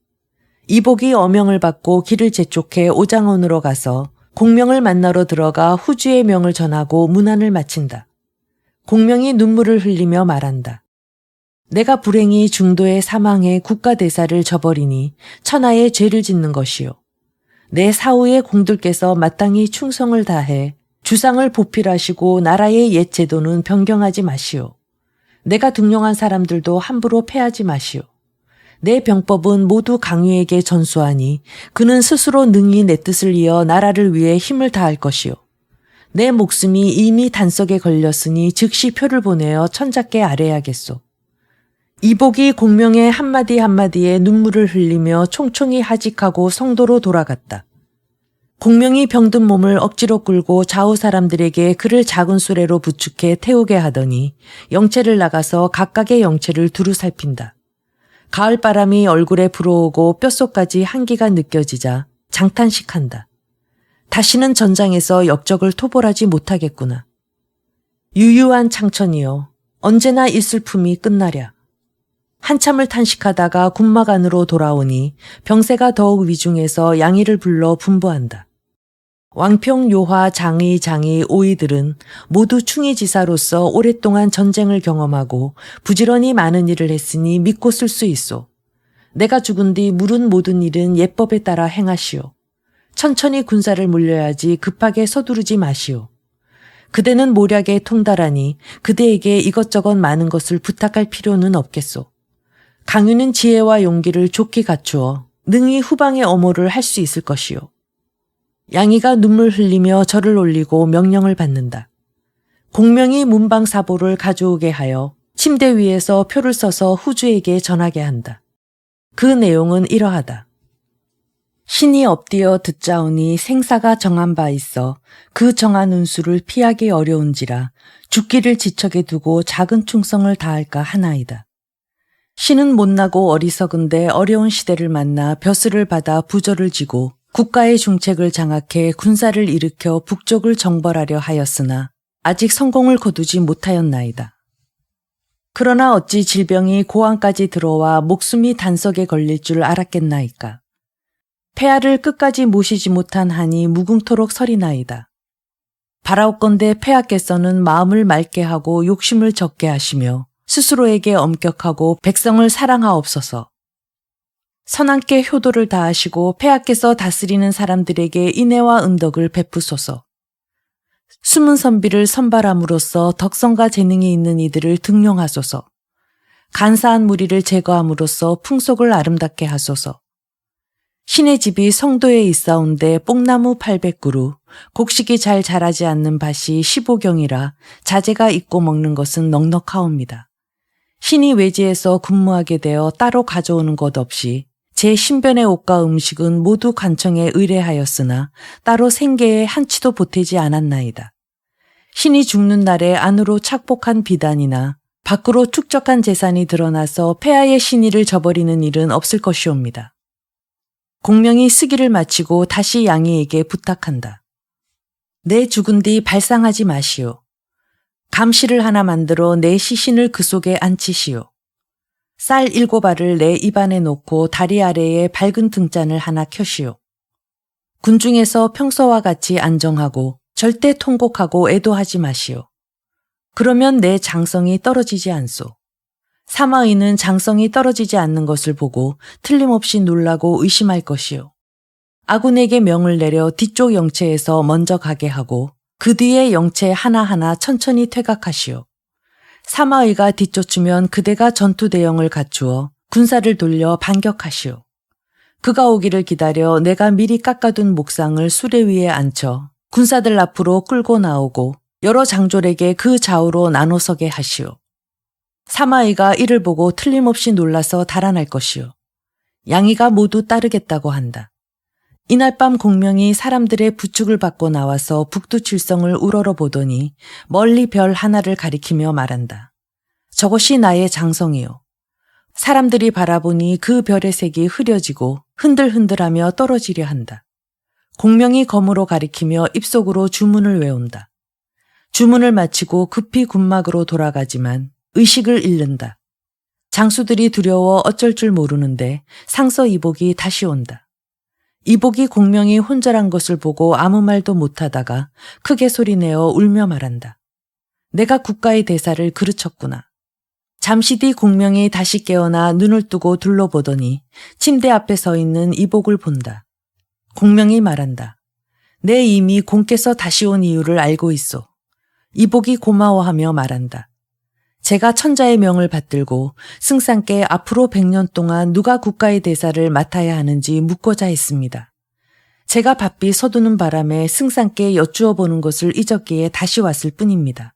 이복이 어명을 받고 길을 재촉해 오장원으로 가서 공명을 만나러 들어가 후주의 명을 전하고 문안을 마친다. 공명이 눈물을 흘리며 말한다. 내가 불행히 중도에 사망해 국가대사를 저버리니 천하에 죄를 짓는 것이요. 내 사후의 공들께서 마땅히 충성을 다해 주상을 보필하시고 나라의 옛 제도는 변경하지 마시오. 내가 등용한 사람들도 함부로 패하지 마시오. 내 병법은 모두 강유에게 전수하니 그는 스스로 능히 내 뜻을 이어 나라를 위해 힘을 다할 것이오. 내 목숨이 이미 단석에 걸렸으니 즉시 표를 보내어 천자께 아뢰야겠소. 이복이 공명의 한마디 한마디에 눈물을 흘리며 총총히 하직하고 성도로 돌아갔다. 공명이 병든 몸을 억지로 끌고 좌우 사람들에게 그를 작은 수레로 부축해 태우게 하더니 영체를 나가서 각각의 영체를 두루 살핀다. 가을바람이 얼굴에 불어오고 뼛속까지 한기가 느껴지자 장탄식한다. 다시는 전장에서 역적을 토벌하지 못하겠구나. 유유한 창천이여, 언제나 이 슬픔이 끝나랴. 한참을 탄식하다가 군막 안으로 돌아오니 병세가 더욱 위중해서 양이를 불러 분부한다. 왕평, 요화, 장의, 오이들은 모두 충의지사로서 오랫동안 전쟁을 경험하고 부지런히 많은 일을 했으니 믿고 쓸 수 있소. 내가 죽은 뒤 물은 모든 일은 예법에 따라 행하시오. 천천히 군사를 물려야지 급하게 서두르지 마시오. 그대는 모략에 통달하니 그대에게 이것저것 많은 것을 부탁할 필요는 없겠소. 강유는 지혜와 용기를 좋게 갖추어 능히 후방의 엄호를 할 수 있을 것이오. 양이가 눈물 흘리며 절을 올리고 명령을 받는다. 공명이 문방사보를 가져오게 하여 침대 위에서 표를 써서 후주에게 전하게 한다. 그 내용은 이러하다. 신이 엎드려 듣자오니 생사가 정한 바 있어 그 정한 운수를 피하기 어려운지라 죽기를 지척에 두고 작은 충성을 다할까 하나이다. 신은 못나고 어리석은데 어려운 시대를 만나 벼슬을 받아 부조를 지고 국가의 중책을 장악해 군사를 일으켜 북쪽을 정벌하려 하였으나 아직 성공을 거두지 못하였나이다. 그러나 어찌 질병이 고안까지 들어와 목숨이 단석에 걸릴 줄 알았겠나이까. 폐하를 끝까지 모시지 못한 한이 무궁토록 서리나이다. 바라옵건대 폐하께서는 마음을 맑게 하고 욕심을 적게 하시며 스스로에게 엄격하고 백성을 사랑하옵소서. 선함께 효도를 다하시고 폐하께서 다스리는 사람들에게 인애와 은덕을 베푸소서. 숨은 선비를 선발함으로써 덕성과 재능이 있는 이들을 등용하소서. 간사한 무리를 제거함으로써 풍속을 아름답게 하소서. 신의 집이 성도에 있사온데 뽕나무 800그루, 곡식이 잘 자라지 않는 밭이 15경이라 자재가 있고 먹는 것은 넉넉하옵니다. 신이 외지에서 근무하게 되어 따로 가져오는 것 없이 제 신변의 옷과 음식은 모두 관청에 의뢰하였으나 따로 생계에 한치도 보태지 않았나이다. 신이 죽는 날에 안으로 착복한 비단이나 밖으로 축적한 재산이 드러나서 폐하의 신의를 저버리는 일은 없을 것이옵니다. 공명이 쓰기를 마치고 다시 양이에게 부탁한다. 내 죽은 뒤 발상하지 마시오. 감시를 하나 만들어 내 시신을 그 속에 앉히시오. 쌀 7알을 내 입안에 놓고 다리 아래에 밝은 등잔을 하나 켜시오. 군중에서 평소와 같이 안정하고 절대 통곡하고 애도하지 마시오. 그러면 내 장성이 떨어지지 않소. 사마의는 장성이 떨어지지 않는 것을 보고 틀림없이 놀라고 의심할 것이요. 아군에게 명을 내려 뒤쪽 영체에서 먼저 가게 하고 그 뒤에 영체 하나하나 천천히 퇴각하시오. 사마의가 뒤쫓으면 그대가 전투 대형을 갖추어 군사를 돌려 반격하시오. 그가 오기를 기다려 내가 미리 깎아둔 목상을 수레 위에 앉혀 군사들 앞으로 끌고 나오고 여러 장졸에게 그 좌우로 나눠서게 하시오. 사마의가 이를 보고 틀림없이 놀라서 달아날 것이오. 양이가 모두 따르겠다고 한다. 이날 밤 공명이 사람들의 부축을 받고 나와서 북두칠성을 우러러 보더니 멀리 별 하나를 가리키며 말한다. 저것이 나의 장성이요. 사람들이 바라보니 그 별의 색이 흐려지고 흔들흔들하며 떨어지려 한다. 공명이 검으로 가리키며 입속으로 주문을 외운다. 주문을 마치고 급히 군막으로 돌아가지만 의식을 잃는다. 장수들이 두려워 어쩔 줄 모르는데 상서 이복이 다시 온다. 이복이 공명이 혼절한 것을 보고 아무 말도 못하다가 크게 소리내어 울며 말한다. 내가 국가의 대사를 그르쳤구나. 잠시 뒤 공명이 다시 깨어나 눈을 뜨고 둘러보더니 침대 앞에 서 있는 이복을 본다. 공명이 말한다. 내 이미 공께서 다시 온 이유를 알고 있소. 이복이 고마워하며 말한다. 제가 천자의 명을 받들고 승상께 앞으로 100년 동안 누가 국가의 대사를 맡아야 하는지 묻고자 했습니다. 제가 바삐 서두는 바람에 승상께 여쭈어 보는 것을 잊었기에 다시 왔을 뿐입니다.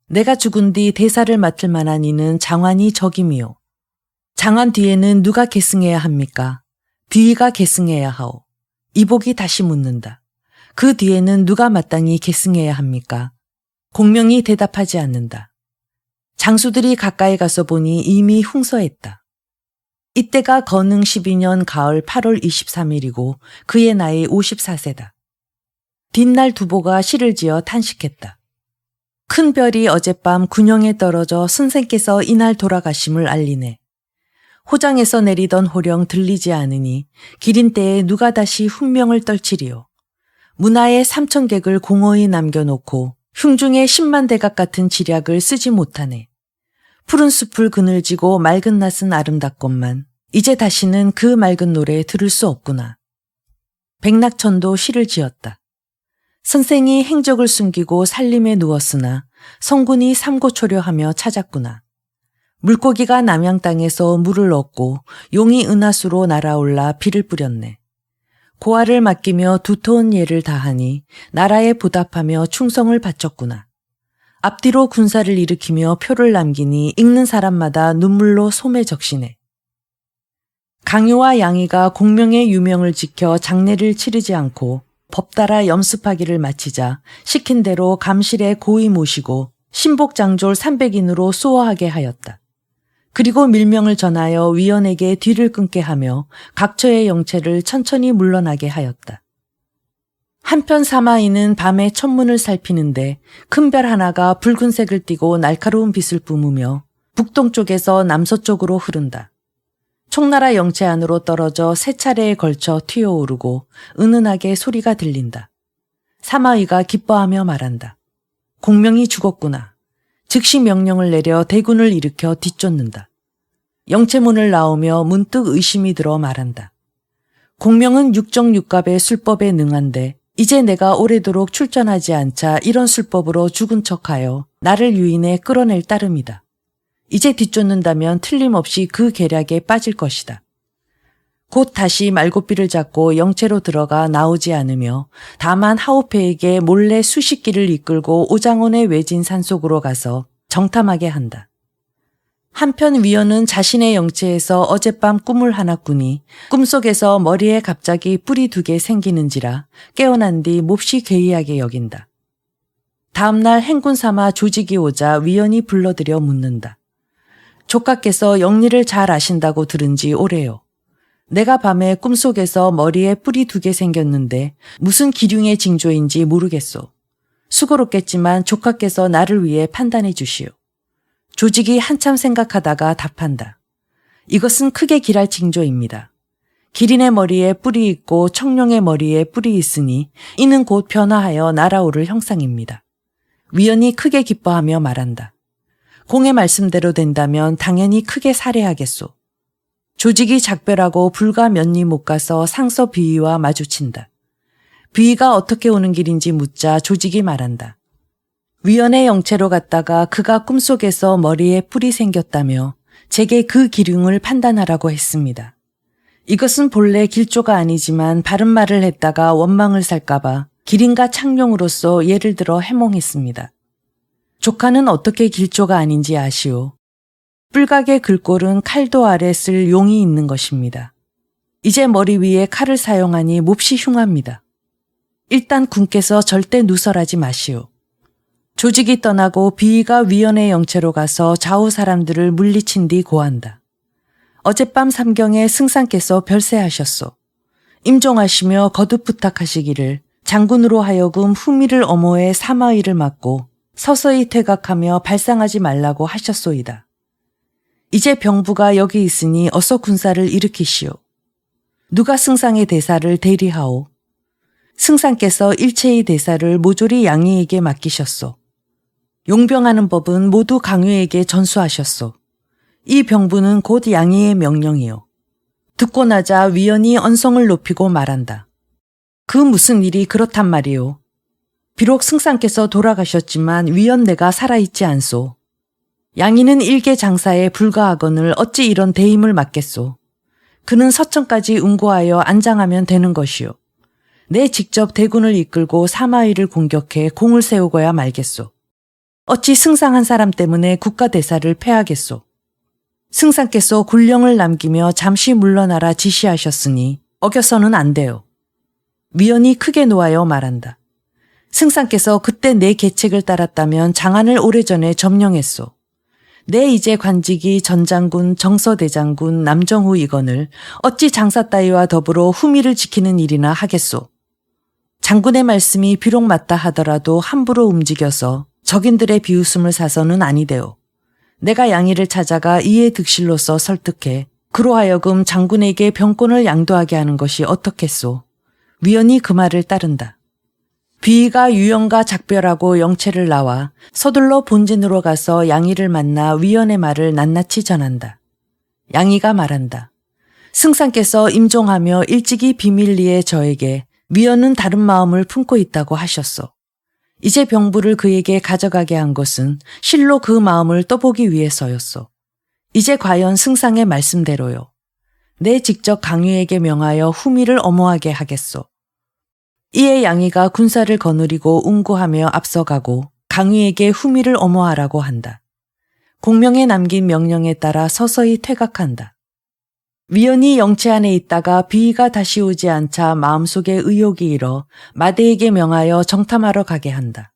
내가 죽은 뒤 대사를 맡을 만한 이는 장환이 적임이요. 장환 뒤에는 누가 계승해야 합니까? 비위가 계승해야 하오. 이복이 다시 묻는다. 그 뒤에는 누가 마땅히 계승해야 합니까? 공명이 대답하지 않는다. 장수들이 가까이 가서 보니 이미 흉서했다. 이때가 건흥 12년 가을 8월 23일이고 그의 나이 54세다. 뒷날 두보가 시를 지어 탄식했다. 큰 별이 어젯밤 군영에 떨어져 선생께서 이날 돌아가심을 알리네. 호장에서 내리던 호령 들리지 않으니 기린때에 누가 다시 훈명을 떨치리요. 문하에 3,000객을 공허히 남겨놓고 흉중에 10만 대각 같은 지략을 쓰지 못하네. 푸른 숲을 그늘지고 맑은 낮은 아름답건만 이제 다시는 그 맑은 노래 들을 수 없구나. 백낙천도 시를 지었다. 선생이 행적을 숨기고 살림에 누웠으나 성군이 삼고초려하며 찾았구나. 물고기가 남양 땅에서 물을 얻고 용이 은하수로 날아올라 비를 뿌렸네. 고아를 맡기며 두터운 예를 다하니 나라에 보답하며 충성을 바쳤구나. 앞뒤로 군사를 일으키며 표를 남기니 읽는 사람마다 눈물로 소매 적시네. 강유와 양이가 공명의 유명을 지켜 장례를 치르지 않고 법 따라 염습하기를 마치자 시킨 대로 감실에 고이 모시고 신복장졸 300인으로 수호하게 하였다. 그리고 밀명을 전하여 위원에게 뒤를 끊게 하며 각처의 영체를 천천히 물러나게 하였다. 한편 사마이는 밤에 천문을 살피는데 큰 별 하나가 붉은색을 띠고 날카로운 빛을 뿜으며 북동쪽에서 남서쪽으로 흐른다. 총나라 영체 안으로 떨어져 3차례에 걸쳐 튀어오르고 은은하게 소리가 들린다. 사마이가 기뻐하며 말한다. 공명이 죽었구나. 즉시 명령을 내려 대군을 일으켜 뒤쫓는다. 영체문을 나오며 문득 의심이 들어 말한다. 공명은 육정육갑의 술법에 능한데 이제 내가 오래도록 출전하지 않자 이런 술법으로 죽은 척하여 나를 유인해 끌어낼 따름이다. 이제 뒤쫓는다면 틀림없이 그 계략에 빠질 것이다. 곧 다시 말고비를 잡고 영체로 들어가 나오지 않으며 다만 하오페에게 몰래 수십 기를 이끌고 오장원의 외진 산속으로 가서 정탐하게 한다. 한편 위원은 자신의 영체에서 어젯밤 꿈을 하나 꾸니 꿈속에서 머리에 갑자기 뿔이 2개 생기는지라 깨어난 뒤 몹시 괴이하게 여긴다. 다음날 행군 삼아 조직이 오자 위원이 불러들여 묻는다. 조카께서 영리를 잘 아신다고 들은 지 오래요. 내가 밤에 꿈속에서 머리에 뿔이 2개 생겼는데 무슨 기륭의 징조인지 모르겠소. 수고롭겠지만 조카께서 나를 위해 판단해 주시오. 조직이 한참 생각하다가 답한다. 이것은 크게 길할 징조입니다. 기린의 머리에 뿔이 있고 청룡의 머리에 뿔이 있으니 이는 곧 변화하여 날아오를 형상입니다. 위원이 크게 기뻐하며 말한다. 공의 말씀대로 된다면 당연히 크게 살해하겠소. 조직이 작별하고 불과 몇 리 못 가서 상서 비위와 마주친다. 비위가 어떻게 오는 길인지 묻자 조직이 말한다. 위원의 영체로 갔다가 그가 꿈속에서 머리에 뿔이 생겼다며 제게 그 기륭을 판단하라고 했습니다. 이것은 본래 길조가 아니지만 바른 말을 했다가 원망을 살까봐 기린과 창룡으로서 예를 들어 해몽했습니다. 조카는 어떻게 길조가 아닌지 아시오? 뿔각의 글꼴은 칼도 아래 쓸 용이 있는 것입니다. 이제 머리 위에 칼을 사용하니 몹시 흉합니다. 일단 군께서 절대 누설하지 마시오. 조직이 떠나고 비위가 위원의 영체로 가서 좌우 사람들을 물리친 뒤 고한다. 어젯밤 삼경에 승상께서 별세하셨소. 임종하시며 거듭 부탁하시기를 장군으로 하여금 후미를 엄호해 사마의를 막고 서서히 퇴각하며 발상하지 말라고 하셨소이다. 이제 병부가 여기 있으니 어서 군사를 일으키시오. 누가 승상의 대사를 대리하오. 승상께서 일체의 대사를 모조리 양희에게 맡기셨소. 용병하는 법은 모두 강유에게 전수하셨소. 이 병부는 곧 양희의 명령이요. 듣고 나자 위원이 언성을 높이고 말한다. 그 무슨 일이 그렇단 말이오. 비록 승상께서 돌아가셨지만 위원내가 살아있지 않소. 양희는 일개 장사에 불과하거늘 어찌 이런 대임을 맡겠소. 그는 서천까지 응고하여 안장하면 되는 것이오. 내 직접 대군을 이끌고 사마의를 공격해 공을 세우고야 말겠소. 어찌 승상 한 사람 때문에 국가대사를 패하겠소. 승상께서 군령을 남기며 잠시 물러나라 지시하셨으니 어겨서는 안 돼요. 위원이 크게 놓아여 말한다. 승상께서 그때 내 계책을 따랐다면 장안을 오래전에 점령했소. 내 이제 관직이 전장군, 정서대장군, 남정후 이건을 어찌 장사 따위와 더불어 후미를 지키는 일이나 하겠소. 장군의 말씀이 비록 맞다 하더라도 함부로 움직여서 적인들의 비웃음을 사서는 아니되오. 내가 양희를 찾아가 이에 득실로서 설득해 그로 하여금 장군에게 병권을 양도하게 하는 것이 어떻겠소. 위원이 그 말을 따른다. 비위가 유영과 작별하고 영체를 나와 서둘러 본진으로 가서 양희를 만나 위원의 말을 낱낱이 전한다. 양희가 말한다. 승상께서 임종하며 일찍이 비밀리에 저에게 위원은 다른 마음을 품고 있다고 하셨소. 이제 병부를 그에게 가져가게 한 것은 실로 그 마음을 떠보기 위해서였소. 이제 과연 승상의 말씀대로요. 내 직접 강유에게 명하여 후미를 엄호하게 하겠소. 이에 양희가 군사를 거느리고 운구하며 앞서가고 강유에게 후미를 엄호하라고 한다. 공명에 남긴 명령에 따라 서서히 퇴각한다. 위원이 영체 안에 있다가 비위가 다시 오지 않자 마음속에 의욕이 일어 마대에게 명하여 정탐하러 가게 한다.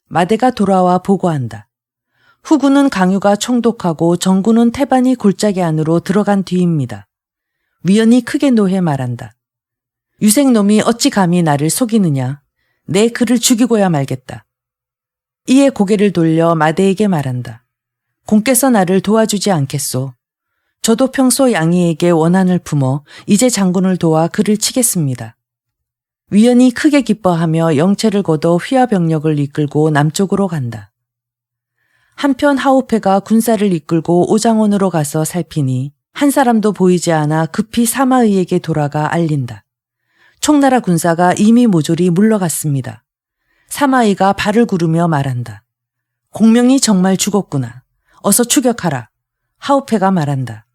마대가 돌아와 보고한다. 후군은 강유가 총독하고 정군은 태반이 골짜기 안으로 들어간 뒤입니다. 위원이 크게 노해 말한다. 유생놈이 어찌 감히 나를 속이느냐. 내 그를 죽이고야 말겠다. 이에 고개를 돌려 마대에게 말한다. 공께서 나를 도와주지 않겠소. 저도 평소 양희에게 원한을 품어 이제 장군을 도와 그를 치겠습니다. 위원이 크게 기뻐하며 영체를 거둬 휘하병력을 이끌고 남쪽으로 간다. 한편 하우페가 군사를 이끌고 오장원으로 가서 살피니 한 사람도 보이지 않아 급히 사마의에게 돌아가 알린다. 총나라 군사가 이미 모조리 물러갔습니다. 사마의가 발을 구르며 말한다. 공명이 정말 죽었구나. 어서 추격하라. 하우페가 말한다.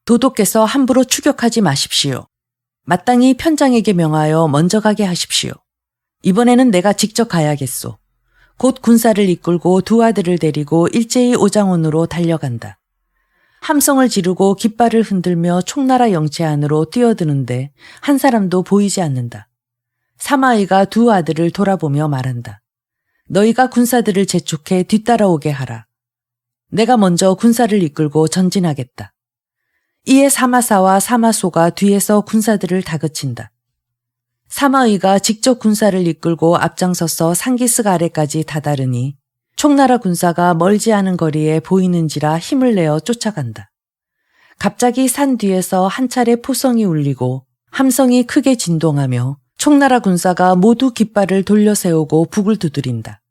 도독께서 함부로 추격하지 마십시오. 마땅히 편장에게 명하여 먼저 가게 하십시오. 이번에는 내가 직접 가야겠소. 곧 군사를 이끌고 두 아들을 데리고 일제히 오장원으로 달려간다. 함성을 지르고 깃발을 흔들며 총나라 영체 안으로 뛰어드는데 한 사람도 보이지 않는다. 사마의가 두 아들을 돌아보며 말한다. 너희가 군사들을 재촉해 뒤따라오게 하라. 내가 먼저 군사를 이끌고 전진하겠다. 이에 사마사와 사마소가 뒤에서 군사들을 다그친다. 사마의가 직접 군사를 이끌고 앞장서서 상기슭 아래까지 다다르니 총나라 군사가 멀지 않은 거리에 보이는지라 힘을 내어 쫓아간다. 갑자기 산 뒤에서 한 차례 포성이 울리고 함성이 크게 진동하며 총나라 군사가 모두 깃발을 돌려 세우고 북을 두드린다.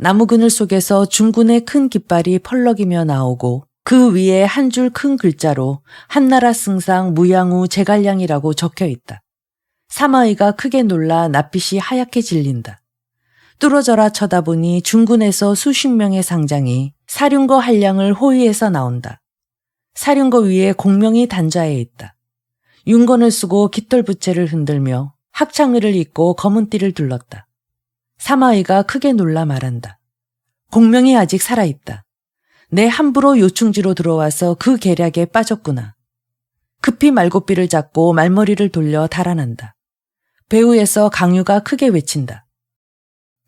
나무 그늘 속에서 중군의 큰 깃발이 펄럭이며 나오고 그 위에 한 줄 큰 글자로 한나라 승상 무양우 제갈량이라고 적혀 있다. 사마이가 크게 놀라 낯빛이 하얗게 질린다. 뚫어져라 쳐다보니 중군에서 수십 명의 상장이 사륜거 한량을 호위해서 나온다. 사륜거 위에 공명이 단좌해 있다. 윤건을 쓰고 깃털부채를 흔들며 학창의를 입고 검은 띠를 둘렀다. 사마이가 크게 놀라 말한다. 공명이 아직 살아있다. 내 함부로 요충지로 들어와서 그 계략에 빠졌구나. 급히 말고삐를 잡고 말머리를 돌려 달아난다. 배후에서 강유가 크게 외친다.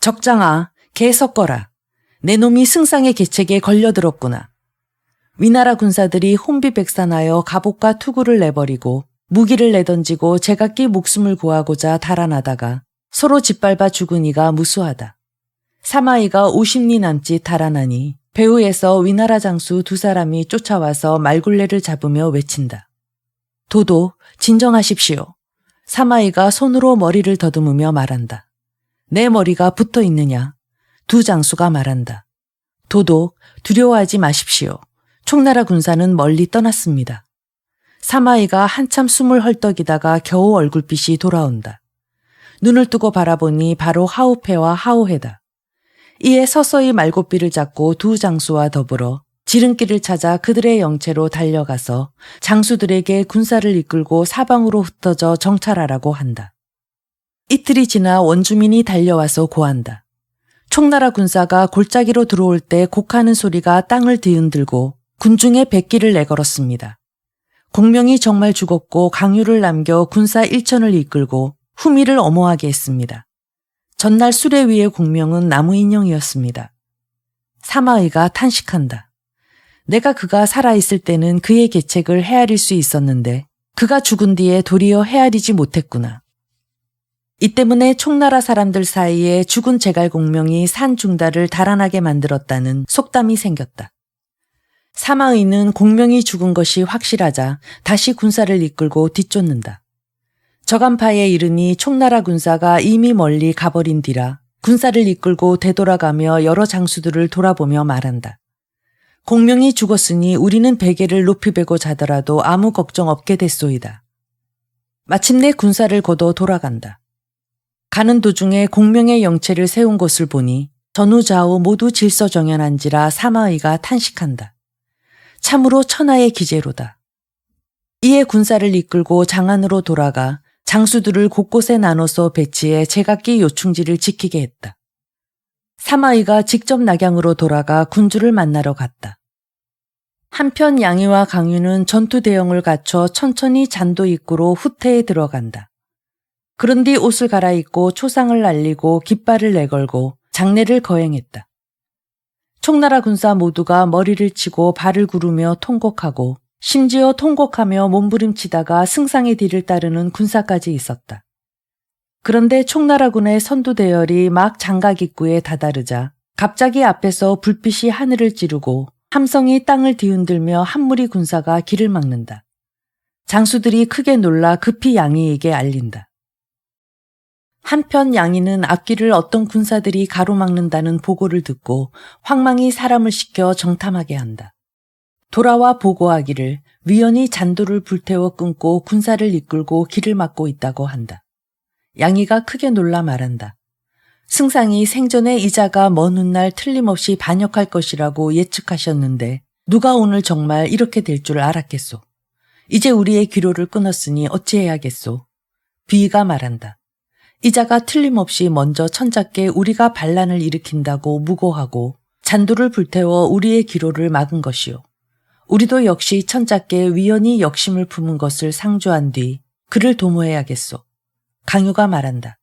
적장아, 개 섞어라. 내 놈이 승상의 계책에 걸려들었구나. 위나라 군사들이 혼비백산하여 갑옷과 투구를 내버리고 무기를 내던지고 제각기 목숨을 구하고자 달아나다가 서로 짓밟아 죽은 이가 무수하다. 사마이가 50리 남짓 달아나니 배후에서 위나라 장수 두 사람이 쫓아와서 말굴레를 잡으며 외친다. 도도, 진정하십시오. 사마이가 손으로 머리를 더듬으며 말한다. 내 머리가 붙어 있느냐? 두 장수가 말한다. 도도, 두려워하지 마십시오. 총나라 군사는 멀리 떠났습니다. 사마이가 한참 숨을 헐떡이다가 겨우 얼굴빛이 돌아온다. 눈을 뜨고 바라보니 바로 하우페와 하우해다. 이에 서서히 말고삐를 잡고 두 장수와 더불어 지름길을 찾아 그들의 영체로 달려가서 장수들에게 군사를 이끌고 사방으로 흩어져 정찰하라고 한다. 이틀이 지나 원주민이 달려와서 고한다. 총나라 군사가 골짜기로 들어올 때 곡하는 소리가 땅을 뒤흔들고 군중에 백기를 내걸었습니다. 공명이 정말 죽었고 강유를 남겨 군사 1천을 이끌고 후미를 엄호하게 했습니다. 전날 수레 위의 공명은 나무 인형이었습니다. 사마이가 탄식한다. 내가 그가 살아있을 때는 그의 계책을 헤아릴 수 있었는데 그가 죽은 뒤에 도리어 헤아리지 못했구나. 이 때문에 총나라 사람들 사이에 죽은 제갈공명이 산 중달을 달아나게 만들었다는 속담이 생겼다. 사마의는 공명이 죽은 것이 확실하자 다시 군사를 이끌고 뒤쫓는다. 저간파에 이르니 총나라 군사가 이미 멀리 가버린 뒤라 군사를 이끌고 되돌아가며 여러 장수들을 돌아보며 말한다. 공명이 죽었으니 우리는 베개를 높이 베고 자더라도 아무 걱정 없게 됐소이다. 마침내 군사를 거둬 돌아간다. 가는 도중에 공명의 영체를 세운 곳을 보니 전후좌우 모두 질서정연한지라 사마의가 탄식한다. 참으로 천하의 기재로다. 이에 군사를 이끌고 장안으로 돌아가 장수들을 곳곳에 나눠서 배치해 제각기 요충지를 지키게 했다. 사마이가 직접 낙양으로 돌아가 군주를 만나러 갔다. 한편 양이와 강유는 전투 대형을 갖춰 천천히 잔도 입구로 후퇴에 들어간다. 그런 뒤 옷을 갈아입고 초상을 날리고 깃발을 내걸고 장례를 거행했다. 총나라 군사 모두가 머리를 치고 발을 구르며 통곡하고 심지어 통곡하며 몸부림치다가 승상의 뒤를 따르는 군사까지 있었다. 그런데 총나라군의 선두대열이 막 장각 입구에 다다르자 갑자기 앞에서 불빛이 하늘을 찌르고 함성이 땅을 뒤흔들며 한 무리 군사가 길을 막는다. 장수들이 크게 놀라 급히 양이에게 알린다. 한편 양이는 앞길을 어떤 군사들이 가로막는다는 보고를 듣고 황망히 사람을 시켜 정탐하게 한다. 돌아와 보고하기를 위원이 잔도를 불태워 끊고 군사를 이끌고 길을 막고 있다고 한다. 양이가 크게 놀라 말한다. 승상이 생전에 이자가 먼 훗날 틀림없이 반역할 것이라고 예측하셨는데 누가 오늘 정말 이렇게 될 줄 알았겠소. 이제 우리의 귀로를 끊었으니 어찌해야겠소. 비위가 말한다. 이자가 틀림없이 먼저 천작께 우리가 반란을 일으킨다고 무고하고 잔도를 불태워 우리의 기로를 막은 것이요. 우리도 역시 천작께 위헌이 역심을 품은 것을 상주한 뒤 그를 도모해야겠소. 강유가 말한다.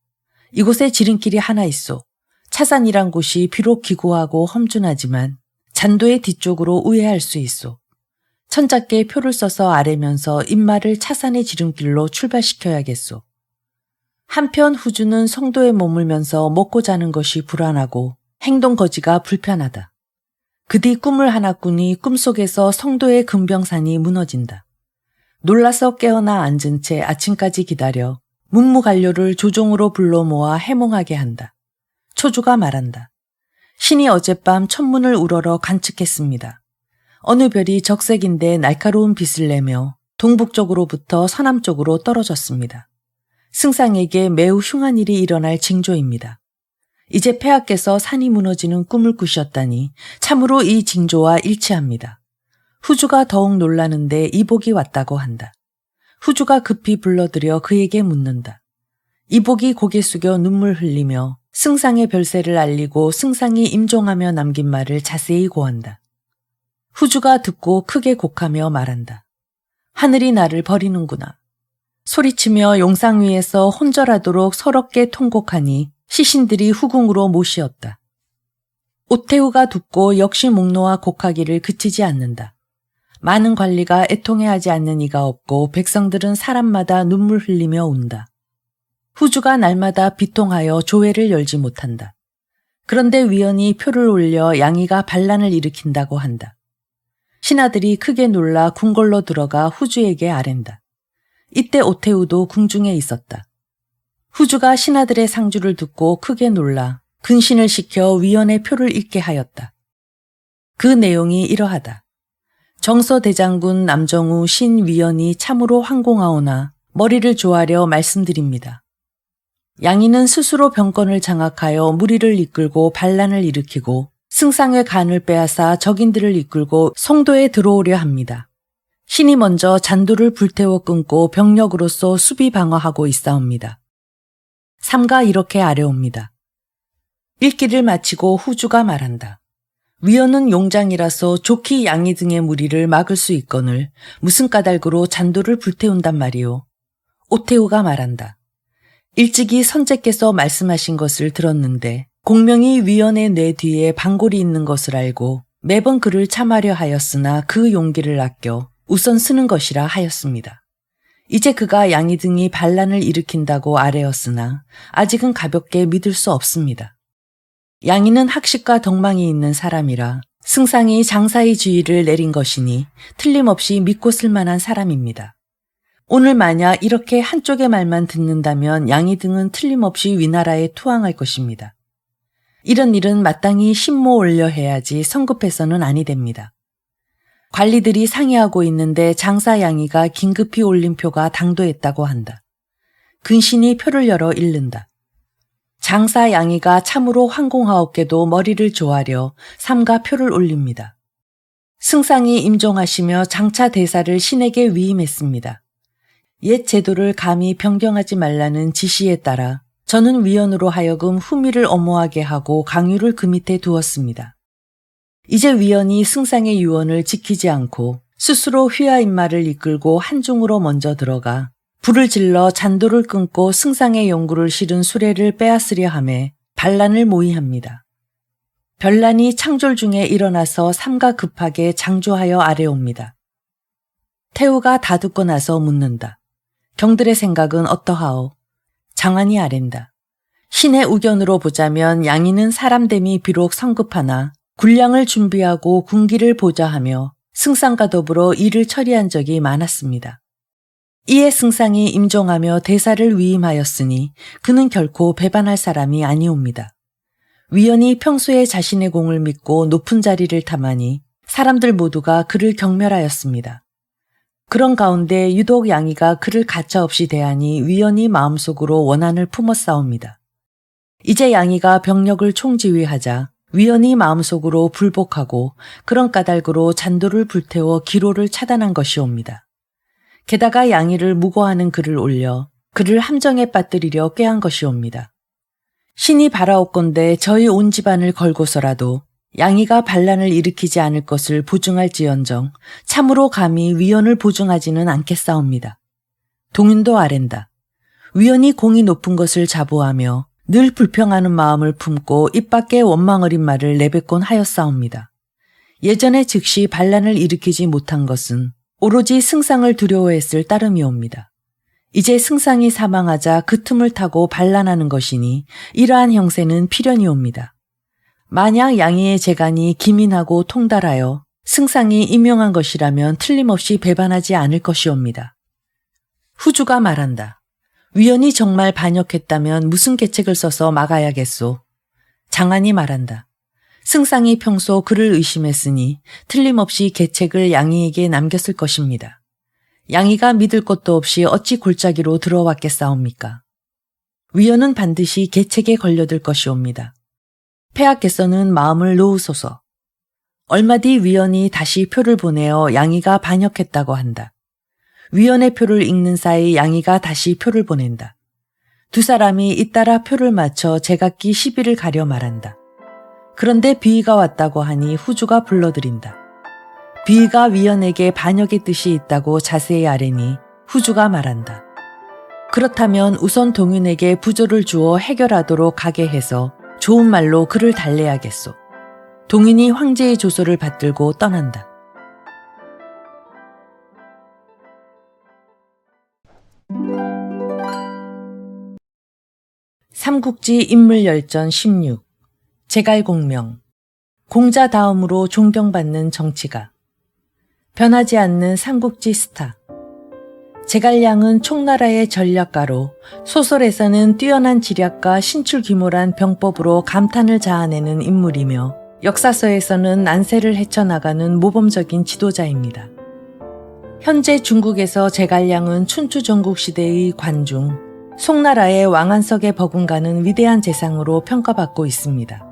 이곳에 지름길이 하나 있소. 차산이란 곳이 비록 기고하고 험준하지만 잔도의 뒤쪽으로 우회할 수 있소. 천작께 표를 써서 아래면서 인마를 차산의 지름길로 출발시켜야겠소. 한편 후주는 성도에 머물면서 먹고 자는 것이 불안하고 행동거지가 불편하다. 그 뒤 꿈을 하나 꾸니 꿈속에서 성도의 금병산이 무너진다. 놀라서 깨어나 앉은 채 아침까지 기다려 문무관료를 조종으로 불러 모아 해몽하게 한다. 초주가 말한다. 신이 어젯밤 천문을 우러러 관측했습니다. 어느 별이 적색인데 날카로운 빛을 내며 동북쪽으로부터 서남쪽으로 떨어졌습니다. 승상에게 매우 흉한 일이 일어날 징조입니다. 이제 폐하께서 산이 무너지는 꿈을 꾸셨다니 참으로 이 징조와 일치합니다. 후주가 더욱 놀라는데 이복이 왔다고 한다. 후주가 급히 불러들여 그에게 묻는다. 이복이 고개 숙여 눈물 흘리며 승상의 별세를 알리고 승상이 임종하며 남긴 말을 자세히 고한다. 후주가 듣고 크게 곡하며 말한다. 하늘이 나를 버리는구나. 소리치며 용상 위에서 혼절하도록 서럽게 통곡하니 시신들이 후궁으로 모시었다. 오태우가 듣고 역시 목 놓아 곡하기를 그치지 않는다. 많은 관리가 애통해하지 않는 이가 없고 백성들은 사람마다 눈물 흘리며 운다. 후주가 날마다 비통하여 조회를 열지 못한다. 그런데 위원이 표를 올려 양이가 반란을 일으킨다고 한다. 신하들이 크게 놀라 궁궐로 들어가 후주에게 아랜다. 이때 오태우도 궁중에 있었다. 후주가 신하들의 상주를 듣고 크게 놀라 근신을 시켜 위원의 표를 읽게 하였다. 그 내용이 이러하다. 정서대장군 남정우 신위원이 참으로 황공하오나 머리를 조아려 말씀드립니다. 양이는 스스로 병권을 장악하여 무리를 이끌고 반란을 일으키고 승상의 간을 빼앗아 적인들을 이끌고 송도에 들어오려 합니다. 신이 먼저 잔도를 불태워 끊고 병력으로서 수비 방어하고 있사옵니다. 삼가 이렇게 아뢰옵니다. 읽기를 마치고 후주가 말한다. 위원은 용장이라서 좋기 양이 등의 무리를 막을 수 있거늘 무슨 까닭으로 잔도를 불태운단 말이오. 오태우가 말한다. 일찍이 선제께서 말씀하신 것을 들었는데 공명이 위원의 뇌 뒤에 방골이 있는 것을 알고 매번 그를 참하려 하였으나 그 용기를 아껴 우선 쓰는 것이라 하였습니다. 이제 그가 양이 등이 반란을 일으킨다고 아뢰었으나 아직은 가볍게 믿을 수 없습니다. 양이는 학식과 덕망이 있는 사람이라 승상이 장사의 지위를 내린 것이니 틀림없이 믿고 쓸만한 사람입니다. 오늘 만약 이렇게 한쪽의 말만 듣는다면 양이 등은 틀림없이 위나라에 투항할 것입니다. 이런 일은 마땅히 신모 올려 해야지 성급해서는 아니 됩니다. 관리들이 상의하고 있는데 장사 양이가 긴급히 올린 표가 당도했다고 한다. 근신이 표를 열어 읽는다. 장사 양이가 참으로 황공하옵게도 머리를 조아려 삼가 표를 올립니다. 승상이 임종하시며 장차 대사를 신에게 위임했습니다. 옛 제도를 감히 변경하지 말라는 지시에 따라 저는 위원으로 하여금 후미를 엄호하게 하고 강유를 그 밑에 두었습니다. 이제 위원이 승상의 유언을 지키지 않고 스스로 휘하인마를 이끌고 한중으로 먼저 들어가 불을 질러 잔도를 끊고 승상의 용구를 실은 수레를 빼앗으려 하매 반란을 모의합니다. 변란이 창졸 중에 일어나서 삼가 급하게 장조하여 아래옵니다. 태우가 다 듣고 나서 묻는다. 경들의 생각은 어떠하오? 장안이 아랜다. 신의 의견으로 보자면 양이는 사람됨이 비록 성급하나 군량을 준비하고 군기를 보좌하며 승상과 더불어 일을 처리한 적이 많았습니다. 이에 승상이 임종하며 대사를 위임하였으니 그는 결코 배반할 사람이 아니옵니다. 위원이 평소에 자신의 공을 믿고 높은 자리를 탐하니 사람들 모두가 그를 경멸하였습니다. 그런 가운데 유독 양이가 그를 가차없이 대하니 위원이 마음속으로 원한을 품었사옵니다. 이제 양이가 병력을 총지휘하자 위원이 마음속으로 불복하고 그런 까닭으로 잔도를 불태워 기로를 차단한 것이옵니다. 게다가 양이를 무고하는 글을 올려 그를 함정에 빠뜨리려 꾀한 것이옵니다. 신이 바라옵건대 저희 온 집안을 걸고서라도 양이가 반란을 일으키지 않을 것을 보증할지언정 참으로 감히 위원을 보증하지는 않겠사옵니다. 동윤도 아랜다. 위원이 공이 높은 것을 자부하며 늘 불평하는 마음을 품고 입 밖에 원망 어린 말을 내뱉곤 하였사옵니다. 예전에 즉시 반란을 일으키지 못한 것은 오로지 승상을 두려워했을 따름이옵니다. 이제 승상이 사망하자 그 틈을 타고 반란하는 것이니 이러한 형세는 필연이옵니다. 만약 양이의 재간이 기민하고 통달하여 승상이 임명한 것이라면 틀림없이 배반하지 않을 것이옵니다. 후주가 말한다. 위원이 정말 반역했다면 무슨 계책을 써서 막아야겠소. 장안이 말한다. 승상이 평소 그를 의심했으니 틀림없이 계책을 양이에게 남겼을 것입니다. 양이가 믿을 것도 없이 어찌 골짜기로 들어왔겠사옵니까? 위원은 반드시 계책에 걸려들 것이옵니다. 폐하께서는 마음을 놓으소서. 얼마 뒤 위원이 다시 표를 보내어 양이가 반역했다고 한다. 위원의 표를 읽는 사이 양이가 다시 표를 보낸다. 두 사람이 잇따라 표를 맞춰 제각기 시비를 가려 말한다. 그런데 비위가 왔다고 하니 후주가 불러들인다. 비위가 위원에게 반역의 뜻이 있다고 자세히 아뢰니 후주가 말한다. 그렇다면 우선 동윤에게 부조를 주어 해결하도록 가게 해서 좋은 말로 그를 달래야겠소. 동윤이 황제의 조소를 받들고 떠난다. 삼국지 인물열전 16 제갈공명 공자 다음으로 존경받는 정치가 변하지 않는 삼국지 스타 제갈량은 총나라의 전략가로 소설에서는 뛰어난 지략과 신출귀몰한 병법으로 감탄을 자아내는 인물이며 역사서에서는 난세를 헤쳐나가는 모범적인 지도자입니다. 현재 중국에서 제갈량은 춘추전국 시대의 관중, 송나라의 왕안석에 버금가는 위대한 재상으로 평가받고 있습니다.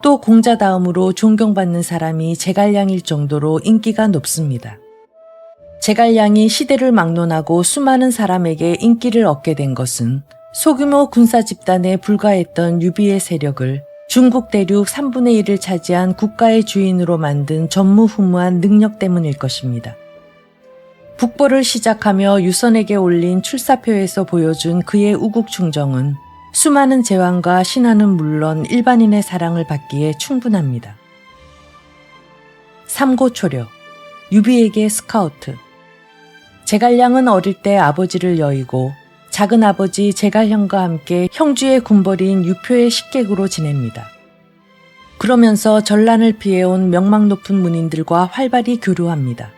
또 공자 다음으로 존경받는 사람이 제갈량일 정도로 인기가 높습니다. 제갈량이 시대를 막론하고 수많은 사람에게 인기를 얻게 된 것은 소규모 군사 집단에 불과했던 유비의 세력을 중국 대륙 3분의 1을 차지한 국가의 주인으로 만든 전무후무한 능력 때문일 것입니다. 북벌을 시작하며 유선에게 올린 출사표에서 보여준 그의 우국충정은 수많은 제왕과 신하는 물론 일반인의 사랑을 받기에 충분합니다. 삼고초려, 유비에게 스카우트. 제갈량은 어릴 때 아버지를 여의고 작은 아버지 제갈형과 함께 형주의 군벌인 유표의 식객으로 지냅니다. 그러면서 전란을 피해온 명망 높은 문인들과 활발히 교류합니다.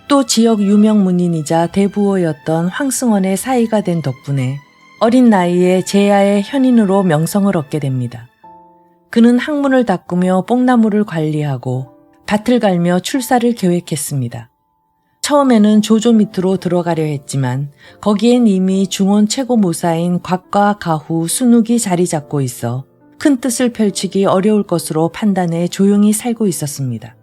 또 지역 유명 문인이자 대부호였던 황승원의 사이가 된 덕분에 어린 나이에 제야의 현인으로 명성을 얻게 됩니다. 그는 학문을 닦으며 뽕나무를 관리하고 밭을 갈며 출사를 계획했습니다. 처음에는 조조 밑으로 들어가려 했지만 거기엔 이미 중원 최고 모사인 곽과 가후, 순욱이 자리 잡고 있어 큰 뜻을 펼치기 어려울 것으로 판단해 조용히 살고 있었습니다.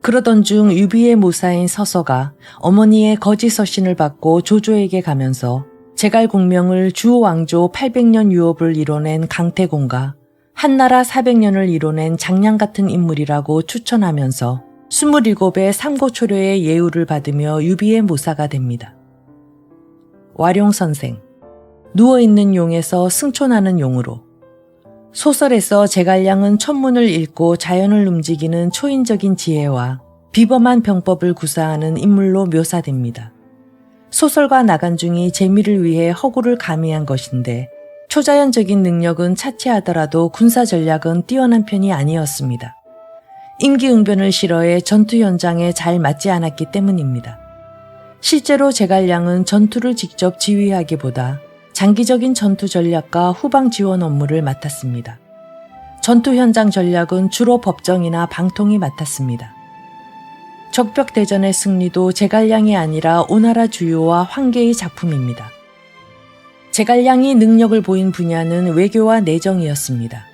그러던 중 유비의 모사인 서서가 어머니의 거짓 서신을 받고 조조에게 가면서 제갈공명을 주왕조 800년 유업을 이뤄낸 강태공과 한나라 400년을 이뤄낸 장량 같은 인물이라고 추천하면서 27의 삼고초려의 예우를 받으며 유비의 모사가 됩니다. 와룡선생, 누워있는 용에서 승천하는 용으로. 소설에서 제갈량은 천문을 읽고 자연을 움직이는 초인적인 지혜와 비범한 병법을 구사하는 인물로 묘사됩니다. 소설가 나간중이 재미를 위해 허구를 가미한 것인데 초자연적인 능력은 차치하더라도 군사 전략은 뛰어난 편이 아니었습니다. 임기응변을 싫어해 전투 현장에 잘 맞지 않았기 때문입니다. 실제로 제갈량은 전투를 직접 지휘하기보다 장기적인 전투 전략과 후방 지원 업무를 맡았습니다. 전투 현장 전략은 주로 법정이나 방통이 맡았습니다. 적벽대전의 승리도 제갈량이 아니라 오나라 주요와 황계의 작품입니다. 제갈량이 능력을 보인 분야는 외교와 내정이었습니다.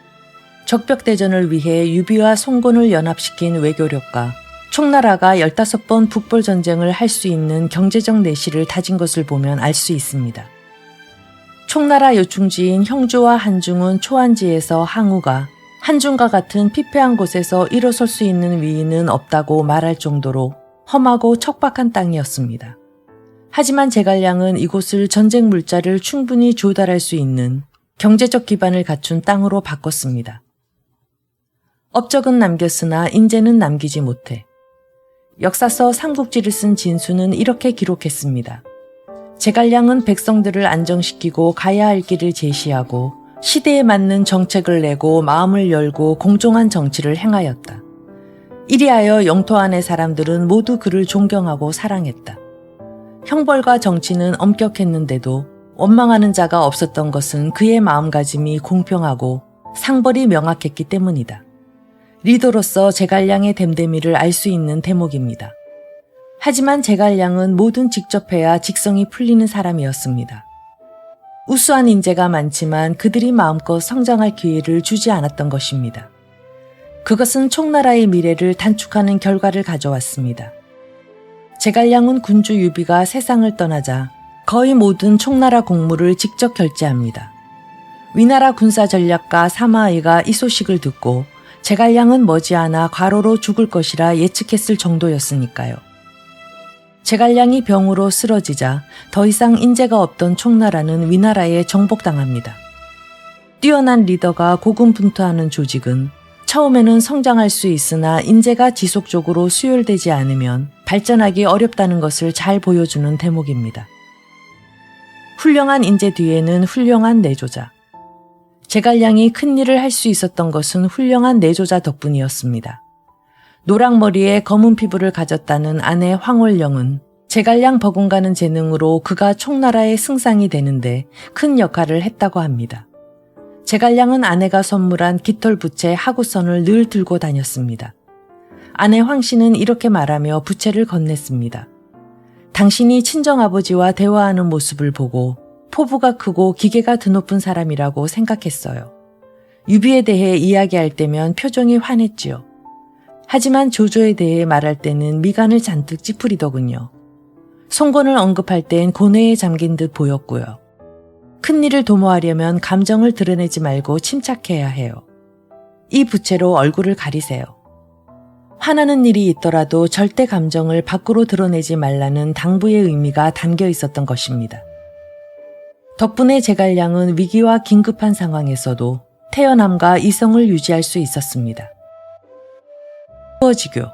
적벽대전을 위해 유비와 송곤을 연합시킨 외교력과 총나라가 15번 북벌전쟁을 할 수 있는 경제적 내실을 다진 것을 보면 알 수 있습니다. 총나라 요충지인 형주와 한중은 초안지에서 항우가 한중과 같은 피폐한 곳에서 일어설 수 있는 위인은 없다고 말할 정도로 험하고 척박한 땅이었습니다. 하지만 제갈량은 이곳을 전쟁 물자를 충분히 조달할 수 있는 경제적 기반을 갖춘 땅으로 바꿨습니다. 업적은 남겼으나 인재는 남기지 못해. 역사서 삼국지를 쓴 진수는 이렇게 기록했습니다. 제갈량은 백성들을 안정시키고 가야 할 길을 제시하고 시대에 맞는 정책을 내고 마음을 열고 공정한 정치를 행하였다. 이리하여 영토 안의 사람들은 모두 그를 존경하고 사랑했다. 형벌과 정치는 엄격했는데도 원망하는 자가 없었던 것은 그의 마음가짐이 공평하고 상벌이 명확했기 때문이다. 리더로서 제갈량의 댐데미를 알 수 있는 대목입니다. 하지만 제갈량은 뭐든 직접 해야 직성이 풀리는 사람이었습니다. 우수한 인재가 많지만 그들이 마음껏 성장할 기회를 주지 않았던 것입니다. 그것은 총나라의 미래를 단축하는 결과를 가져왔습니다. 제갈량은 군주 유비가 세상을 떠나자 거의 모든 총나라 공무를 직접 결제합니다. 위나라 군사전략가 사마의가 이 소식을 듣고 제갈량은 머지않아 과로로 죽을 것이라 예측했을 정도였으니까요. 제갈량이 병으로 쓰러지자 더 이상 인재가 없던 총나라는 위나라에 정복당합니다. 뛰어난 리더가 고군분투하는 조직은 처음에는 성장할 수 있으나 인재가 지속적으로 수혈되지 않으면 발전하기 어렵다는 것을 잘 보여주는 대목입니다. 훌륭한 인재 뒤에는 훌륭한 내조자. 제갈량이 큰 일을 할 수 있었던 것은 훌륭한 내조자 덕분이었습니다. 노랑머리에 검은 피부를 가졌다는 아내 황홀령은 제갈량 버금가는 재능으로 그가 총나라의 승상이 되는데 큰 역할을 했다고 합니다. 제갈량은 아내가 선물한 깃털 부채 하구선을 늘 들고 다녔습니다. 아내 황씨는 이렇게 말하며 부채를 건넸습니다. 당신이 친정아버지와 대화하는 모습을 보고 포부가 크고 기계가 드높은 사람이라고 생각했어요. 유비에 대해 이야기할 때면 표정이 환했지요. 하지만 조조에 대해 말할 때는 미간을 잔뜩 찌푸리더군요. 송건을 언급할 땐 고뇌에 잠긴 듯 보였고요. 큰일을 도모하려면 감정을 드러내지 말고 침착해야 해요. 이 부채로 얼굴을 가리세요. 화나는 일이 있더라도 절대 감정을 밖으로 드러내지 말라는 당부의 의미가 담겨 있었던 것입니다. 덕분에 제갈량은 위기와 긴급한 상황에서도 태연함과 이성을 유지할 수 있었습니다. 수어지교.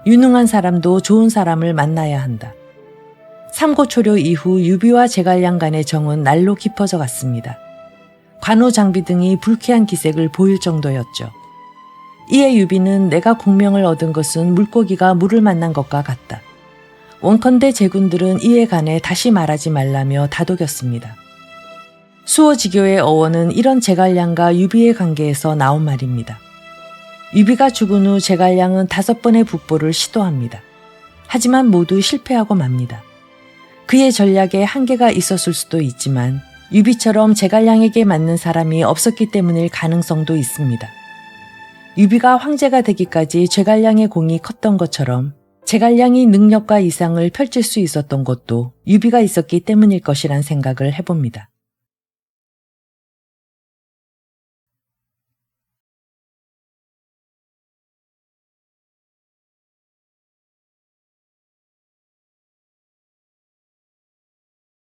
유능한 사람도 좋은 사람을 만나야 한다. 삼고초려 이후 유비와 제갈량 간의 정은 날로 깊어져 갔습니다. 관우 장비 등이 불쾌한 기색을 보일 정도였죠. 이에 유비는 내가 공명을 얻은 것은 물고기가 물을 만난 것과 같다. 원컨대 제군들은 이에 관해 다시 말하지 말라며 다독였습니다. 수어지교의 어원은 이런 제갈량과 유비의 관계에서 나온 말입니다. 유비가 죽은 후 제갈량은 5번의 북보를 시도합니다. 하지만 모두 실패하고 맙니다. 그의 전략에 한계가 있었을 수도 있지만 유비처럼 제갈량에게 맞는 사람이 없었기 때문일 가능성도 있습니다. 유비가 황제가 되기까지 제갈량의 공이 컸던 것처럼 제갈량이 능력과 이상을 펼칠 수 있었던 것도 유비가 있었기 때문일 것이란 생각을 해봅니다.